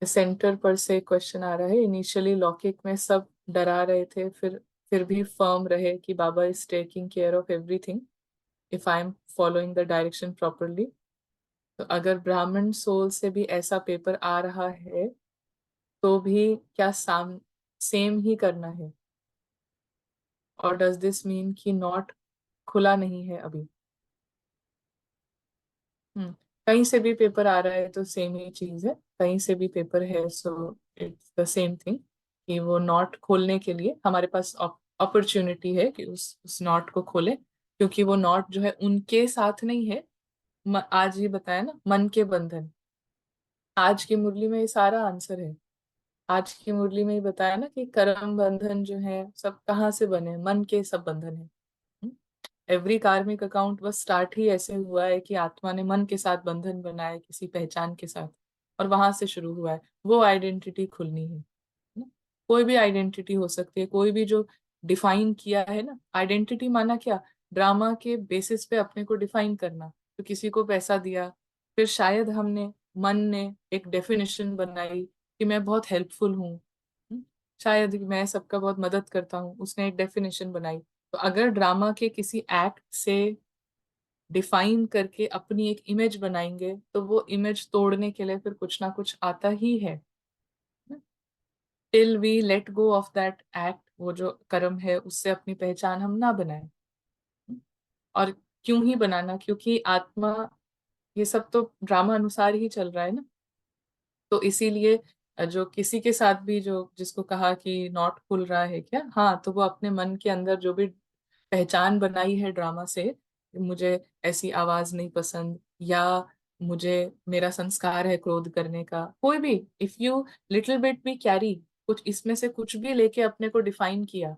Speaker 2: सेंटर पर से क्वेश्चन आ रहा है। इनिशियली लौकिक में सब डरा रहे थे, फिर भी फर्म रहे कि Baba is taking care of everything if I am following the direction properly. तो अगर ब्राह्मण सोल से भी ऐसा पेपर आ रहा है, तो भी क्या सेम ही करना है? और डज दिस मीन कि नॉट खुला नहीं है अभी? हम्म कहीं से भी पेपर आ रहा है तो सेम ही चीज है, कहीं से भी पेपर है, so it's the same thing. कि वो नॉट खोलने के लिए हमारे पास अपॉर्चुनिटी है कि उस नॉट को खोले, क्योंकि वो नॉट जो है उनके साथ नहीं है। आज ही बताया ना, मन के बंधन। आज की मुरली में ये सारा आंसर है। आज की मुरली में ही बताया ना कि कर्म बंधन जो है सब कहाँ से बने, मन के सब बंधन है। एवरी कार्मिक अकाउंट बस स्टार्ट ही ऐसे हुआ है कि आत्मा ने मन के साथ बंधन बनाया किसी पहचान के साथ, और वहां से शुरू हुआ है। वो आइडेंटिटी खुलनी है ना। कोई भी आइडेंटिटी हो सकती है, कोई भी जो डिफाइन किया है ना, आइडेंटिटी माना क्या, ड्रामा के बेसिस पे अपने को डिफाइन करना। तो किसी को पैसा दिया, फिर शायद हमने, मन ने एक डेफिनेशन बनाई कि मैं बहुत हेल्पफुल हूँ, शायद मैं सबका बहुत मदद करता हूँ, उसने एक डेफिनेशन बनाई। तो अगर ड्रामा के किसी एक्ट से डिफाइन करके अपनी एक इमेज बनाएंगे, तो वो इमेज तोड़ने के लिए फिर कुछ ना कुछ आता ही है। Till we let go of that act, वो जो कर्म है उससे अपनी पहचान हम ना बनाए। और क्यों ही बनाना, क्योंकि आत्मा, ये सब तो ड्रामा अनुसार ही चल रहा है ना। तो इसीलिए जो किसी के साथ भी जो जिसको कहा कि नॉट खुल रहा है क्या, हाँ, तो वो अपने मन के अंदर जो भी पहचान बनाई है ड्रामा से, मुझे ऐसी आवाज नहीं पसंद, या मुझे, मेरा संस्कार है क्रोध करने का, कोई भी, इफ यू लिटिल बिट भी कैरी, कुछ इसमें से कुछ भी लेके अपने को डिफाइन किया,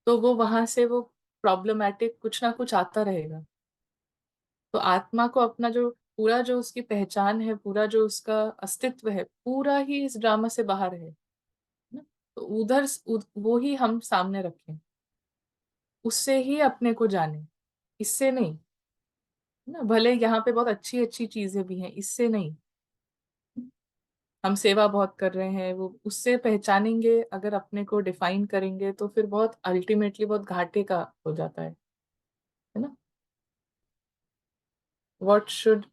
Speaker 2: तो वो वहां से वो प्रॉब्लमैटिक कुछ ना कुछ आता रहेगा। तो आत्मा को अपना जो पूरा, जो उसकी पहचान है, पूरा जो उसका अस्तित्व है, पूरा ही इस ड्रामा से बाहर है ना। तो वो ही हम सामने रखें, उससे ही अपने को जाने, इससे नहीं ना। भले यहाँ पे बहुत अच्छी अच्छी चीजें भी हैं, इससे नहीं। हम सेवा बहुत कर रहे हैं, वो उससे पहचानेंगे, अगर अपने को डिफाइन करेंगे तो फिर बहुत अल्टीमेटली बहुत घाटे का हो जाता है ना। What should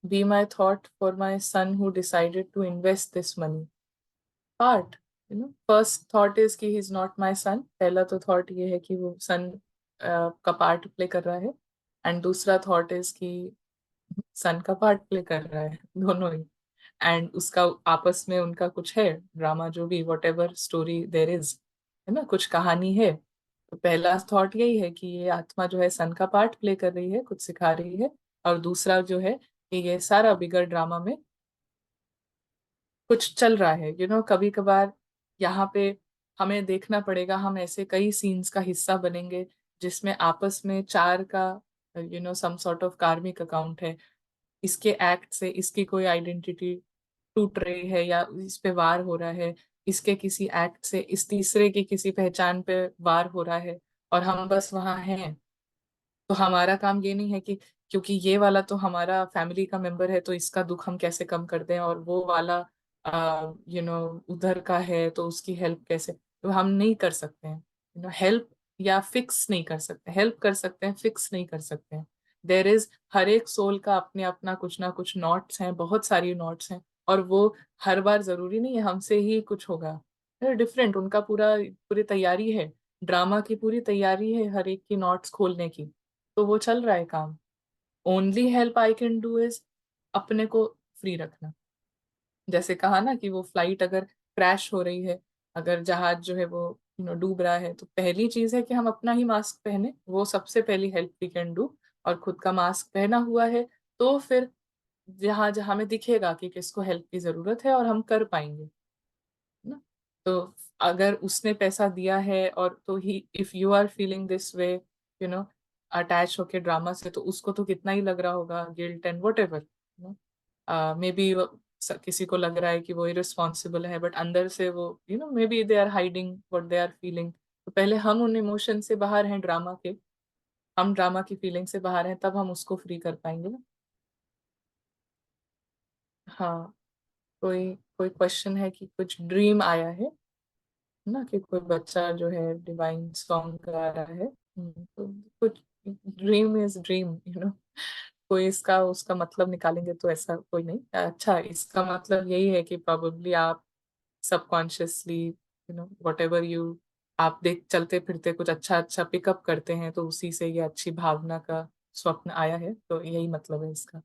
Speaker 2: be my thought for my son who decided to invest this money? Part, first thought is कि ही इज नॉट माई सन। पहला तो थॉट ये है कि वो सन का पार्ट प्ले कर रहा है। एंड दूसरा थॉट इज कि सन का पार्ट प्ले कर रहा है, दोनों ही। एंड उसका आपस में उनका कुछ है ड्रामा, जो भी what ever story there is, है ना, कुछ कहानी है। तो पहला थॉट यही है कि ये आत्मा जो है सन का पार्ट प्ले कर रही है, कुछ सिखा रही है। और दूसरा जो है कि ये सारा बिगर ड्रामा में कुछ चल रहा है। कभी कभार यहाँ पे हमें देखना पड़ेगा, हम ऐसे कई सीन्स का हिस्सा बनेंगे जिसमें आपस में चार का some sort of karmic account है। इसके एक्ट से इसकी कोई आइडेंटिटी टूट रही है या इस पे वार हो रहा है, इसके किसी एक्ट से इस तीसरे की किसी पहचान पे वार हो रहा है, और हम बस वहां हैं। तो हमारा काम ये नहीं है कि क्योंकि ये वाला तो हमारा फैमिली का मेंबर है तो इसका दुख हम कैसे कम कर दें, और वो वाला उधर का है तो उसकी हेल्प कैसे, तो हम नहीं कर सकते हैं। हेल्प या फिक्स नहीं कर सकते, हेल्प कर सकते हैं, फिक्स नहीं कर सकते हैं। देर इज हर एक सोल का अपने अपना कुछ ना कुछ नॉट्स हैं, बहुत सारी नॉट्स हैं। और वो हर बार जरूरी नहीं है हमसे ही कुछ होगा, डिफरेंट उनका पूरी तैयारी है। ड्रामा की पूरी तैयारी है हर एक की नॉट्स खोलने की। तो वो चल रहा है काम। Only help I can do is अपने को फ्री रखना। जैसे कहा ना कि वो फ्लाइट अगर क्रैश हो रही है, अगर जहाज जो है वो डूब रहा है, तो पहली चीज है कि हम अपना ही मास्क पहने, वो सबसे पहली हेल्प वी कैन डू। और खुद का मास्क पहना हुआ है तो फिर जहां जहां हमें दिखेगा कि किसको हेल्प की जरूरत है और हम कर पाएंगे ना। तो अगर उसने पैसा दिया है और तो ही if you are feeling this way, you know attach होके ड्रामा से, तो उसको तो कितना ही लग रहा होगा guilt and whatever. Maybe किसी को लग रहा है कि वो इरिस्पॉन्सिबल है, बट अंदर से वो may be they are hiding what they are feeling. तो पहले हम उन इमोशन से बाहर हैं, ड्रामा के, हम ड्रामा की फीलिंग से बाहर हैं, तब हम उसको फ्री कर पाएंगे ना। हाँ। कोई कोई क्वेश्चन है कि कुछ ड्रीम आया है ना, कि कोई बच्चा जो है डिवाइन सॉन्ग गा रहा है। तो कुछ ड्रीम इज ड्रीम, कोई इसका उसका मतलब निकालेंगे तो ऐसा कोई नहीं। अच्छा, इसका मतलब यही है कि प्रोबेबली आप सबकॉन्शियसली वट एवर यू आप देख चलते फिरते कुछ अच्छा अच्छा पिकअप करते हैं, तो उसी से ये अच्छी भावना का स्वप्न आया है, तो यही मतलब है इसका।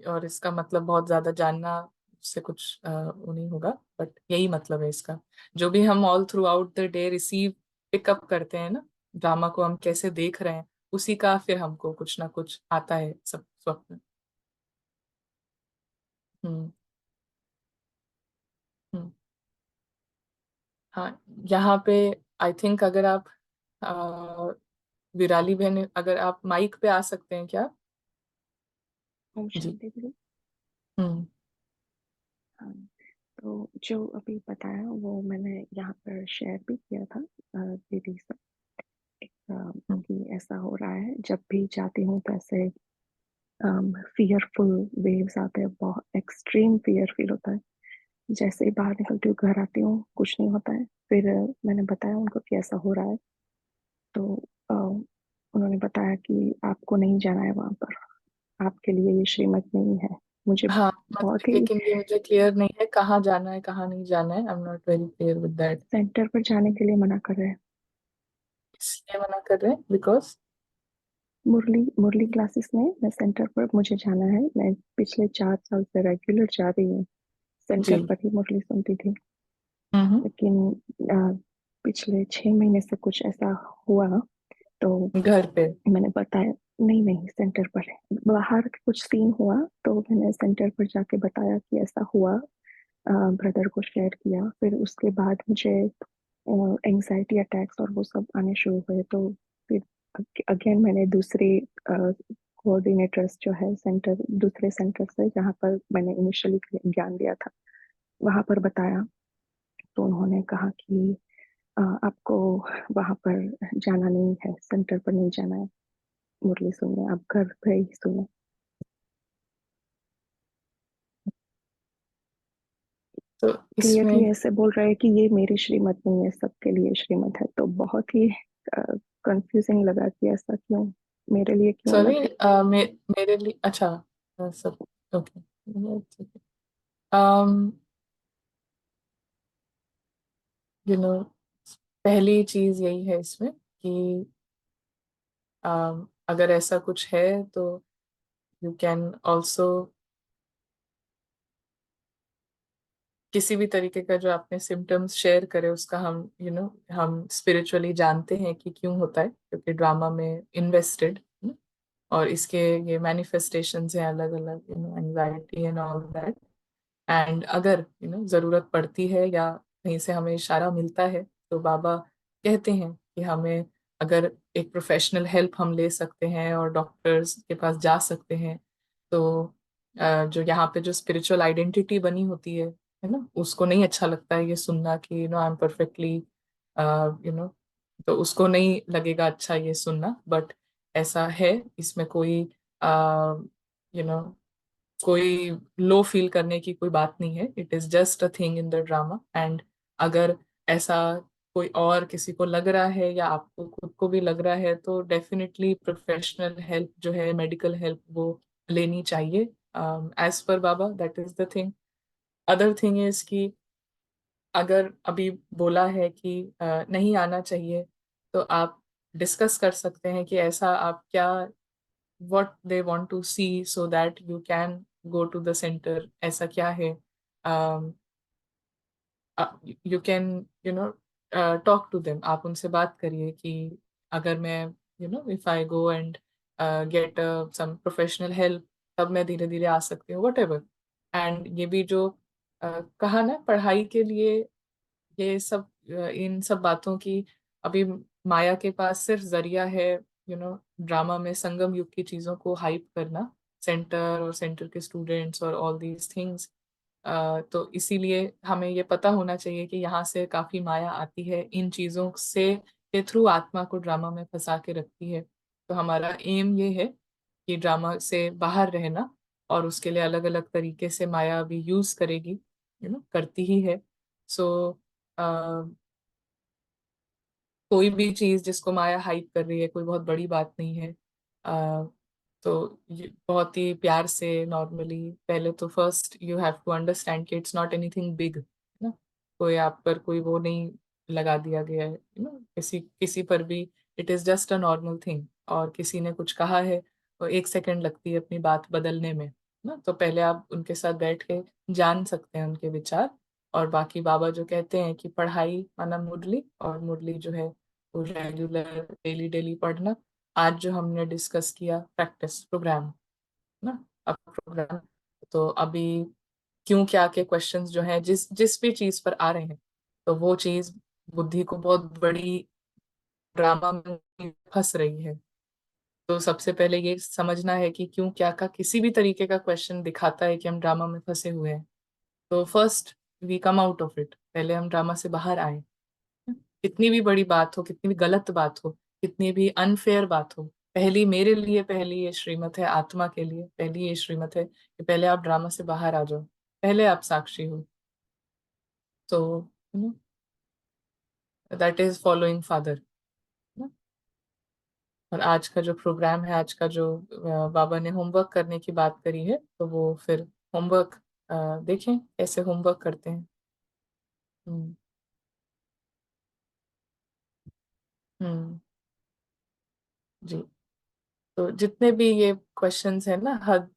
Speaker 2: और इसका मतलब बहुत ज्यादा जानना से कुछ वो नहीं होगा, बट यही मतलब है इसका। जो भी हम all through out the day receive pickup करते हैं ना, ड्रामा को हम कैसे देख रहे हैं, उसी का फिर हमको कुछ ना कुछ आता है सब स्वप्न। हम्म। हम्म। हाँ। यहाँ पे आई थिंक अगर आप अ, विराली बहन, अगर आप माइक पे आ सकते हैं क्या?
Speaker 4: ओम
Speaker 2: जी।
Speaker 4: शांति गुरु।
Speaker 2: हम्म।
Speaker 4: हाँ, तो जो अभी बताया वो मैंने यहाँ पर शेयर भी किया था दीदी से।
Speaker 2: हम्म।
Speaker 4: कि ऐसा हो रहा है, जब भी जाती हूँ तो ऐसे फियरफुल वेव्स आते हैं, बहुत एक्सट्रीम फियर फील होता है। जैसे ही बाहर निकलती हूँ, घर आती हूँ, कुछ नहीं होता है। फिर मैंने बताया उनको कि ऐसा हो रहा है। तो उन्होंने बताया कि आपको नहीं जाना है वहां पर, आपके लिए ये श्रीमत नहीं है। मुझे
Speaker 2: हाँ,
Speaker 4: बहुत
Speaker 2: मतलब
Speaker 4: ही
Speaker 2: लेकिन ये मुझे क्लियर नहीं है कहाँ जाना है कहाँ नहीं जाना है। I am not very clear with that.
Speaker 4: Centre पर जाने के लिए मना कर रहे हैं।
Speaker 2: इसलिए मना कर रहे हैं बिकॉज।
Speaker 4: मुरली मुरली क्लासेस में मैं सेंटर पर मुझे जाना है। मैं पिछले 4 साल से रेगुलर जा रही हूँ, सेंटर
Speaker 2: जी।
Speaker 4: पर ही मुरली सुनती थी।
Speaker 2: हम्म।
Speaker 4: लेकिन पिछले 6 महीने से कुछ ऐसा हुआ, तो
Speaker 2: घर पे।
Speaker 4: मैंने बताया। नहीं नहीं, सेंटर पर बाहर कुछ सीन हुआ, तो मैंने सेंटर पर जाके बताया कि ऐसा हुआ, ब्रदर को शेयर किया। फिर उसके बाद मुझे एंजाइटी अटैक्स और वो सब आने शुरू हुए। तो फिर अगेन मैंने दूसरे कोऑर्डिनेटर्स जो है सेंटर, दूसरे सेंटर से जहाँ पर मैंने इनिशियली ज्ञान दिया था, वहाँ पर बताया। तो उन्होंने कहा कि आपको वहाँ पर जाना नहीं है, सेंटर पर नहीं जाना है, मुरली सुनिए, आप घर पे ही सुने।
Speaker 2: तो
Speaker 4: क्लियरली
Speaker 2: इसमें
Speaker 4: ऐसे बोल रहे हैं कि ये मेरी श्रीमत नहीं है, सबके लिए श्रीमत है। तो बहुत ही कंफ्यूजिंग लगा कि ऐसा क्यों, मेरे लिए क्यों
Speaker 2: सॉरी,
Speaker 4: अलग है।
Speaker 2: मेरे लिए अच्छा, सब ओके, ठीक है। um यू नो पहली चीज यही है इसमें कि अगर ऐसा कुछ है तो यू कैन ऑल्सो किसी भी तरीके का जो आपने सिम्टम्स शेयर करे उसका हम हम स्पिरिचुअली जानते हैं कि क्यों होता है, क्योंकि ड्रामा में इन्वेस्टेड, और इसके ये मैनिफेस्टेशंस हैं अलग अलग, anxiety and all that. And अगर जरूरत पड़ती है या कहीं से हमें इशारा मिलता है, तो बाबा कहते हैं कि हमें अगर एक प्रोफेशनल हेल्प हम ले सकते हैं और डॉक्टर्स के पास जा सकते हैं, तो जो यहाँ पे जो स्पिरिचुअल आइडेंटिटी बनी होती है ना, उसको नहीं अच्छा लगता है ये सुनना कि आई एम परफेक्टली तो उसको नहीं लगेगा अच्छा ये सुनना। बट ऐसा है, इसमें कोई यू नो कोई लो फील करने की कोई बात नहीं है। It is just a thing in the drama. And अगर ऐसा कोई और किसी को लग रहा है या आपको खुद को भी लग रहा है, तो डेफिनेटली प्रोफेशनल हेल्प जो है, मेडिकल हेल्प, वो लेनी चाहिए as per Baba. That is the thing. Other thing is कि अगर अभी बोला है कि नहीं आना चाहिए, तो आप डिस्कस कर सकते हैं कि ऐसा आप क्या, what they want to see so that you can go to the center, ऐसा क्या है। um, you can talk to them, आप उनसे बात करिए कि अगर मैं if I go and get some professional help, तब मैं धीरे धीरे आ सकती हूँ, whatever। एंड ये भी जो कहा ना, पढ़ाई के लिए ये सब इन सब बातों की, अभी माया के पास सिर्फ जरिया है ड्रामा में संगम युग की चीजों को हाइप करना, सेंटर और सेंटर के स्टूडेंट्स और ऑल दीज थिंग्स। तो इसीलिए हमें ये पता होना चाहिए कि यहाँ से काफी माया आती है, इन चीजों से के थ्रू आत्मा को ड्रामा में फंसा के रखती है। तो हमारा एम ये है कि ड्रामा से बाहर रहना, और उसके लिए अलग अलग तरीके से माया अभी यूज करेगी, करती ही है। सो कोई भी चीज जिसको माया हाइप कर रही है, कोई बहुत बड़ी बात नहीं है। तो ये बहुत ही प्यार से नॉर्मली, पहले तो first you have to understand कि इट्स नॉट एनीथिंग बिग ना, कोई आप पर कोई वो नहीं लगा दिया गया है किसी किसी पर भी। It is just a normal thing. और किसी ने कुछ कहा है तो 1 सेकंड लगती है अपनी बात बदलने में ना, तो पहले आप उनके साथ बैठ के जान सकते हैं उनके विचार। और बाकी बाबा जो कहते हैं कि पढ़ाई माना मुरली, और मुरली जो है वो रेगुलर डेली डेली पढ़ना। आज जो हमने डिस्कस किया प्रैक्टिस प्रोग्राम ना, अब प्रोग्राम, तो अभी क्यों क्या के क्वेश्चंस जो हैं, जिस जिस भी चीज पर आ रहे हैं, तो वो चीज बुद्धि को बहुत बड़ी ड्रामा में फंस रही है। तो सबसे पहले ये समझना है कि क्यों क्या का किसी भी तरीके का क्वेश्चन दिखाता है कि हम ड्रामा में फंसे हुए हैं। तो first we come out of it, पहले हम ड्रामा से बाहर आए। कितनी भी बड़ी बात हो, कितनी भी गलत बात हो, कितनी भी अनफेयर बात हो, पहली मेरे लिए पहली ये श्रीमत है, आत्मा के लिए पहली ये श्रीमत है कि पहले आप ड्रामा से बाहर आ जाओ, पहले आप साक्षी हो। तो दैट इज फॉलोइंग फादर। और आज का जो प्रोग्राम है, आज का जो बाबा ने होमवर्क करने की बात करी है, तो वो फिर होमवर्क देखें कैसे होमवर्क करते हैं। हम्म। हम्म। जी। तो जितने भी ये क्वेश्चंस है ना, हद,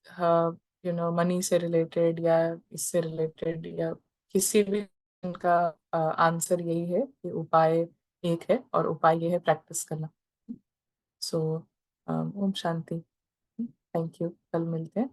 Speaker 2: मनी से रिलेटेड या इससे रिलेटेड या किसी भी, इनका आंसर यही है कि उपाय एक है, और उपाय ये है प्रैक्टिस करना। सो ओम शांति। थैंक यू, कल मिलते हैं।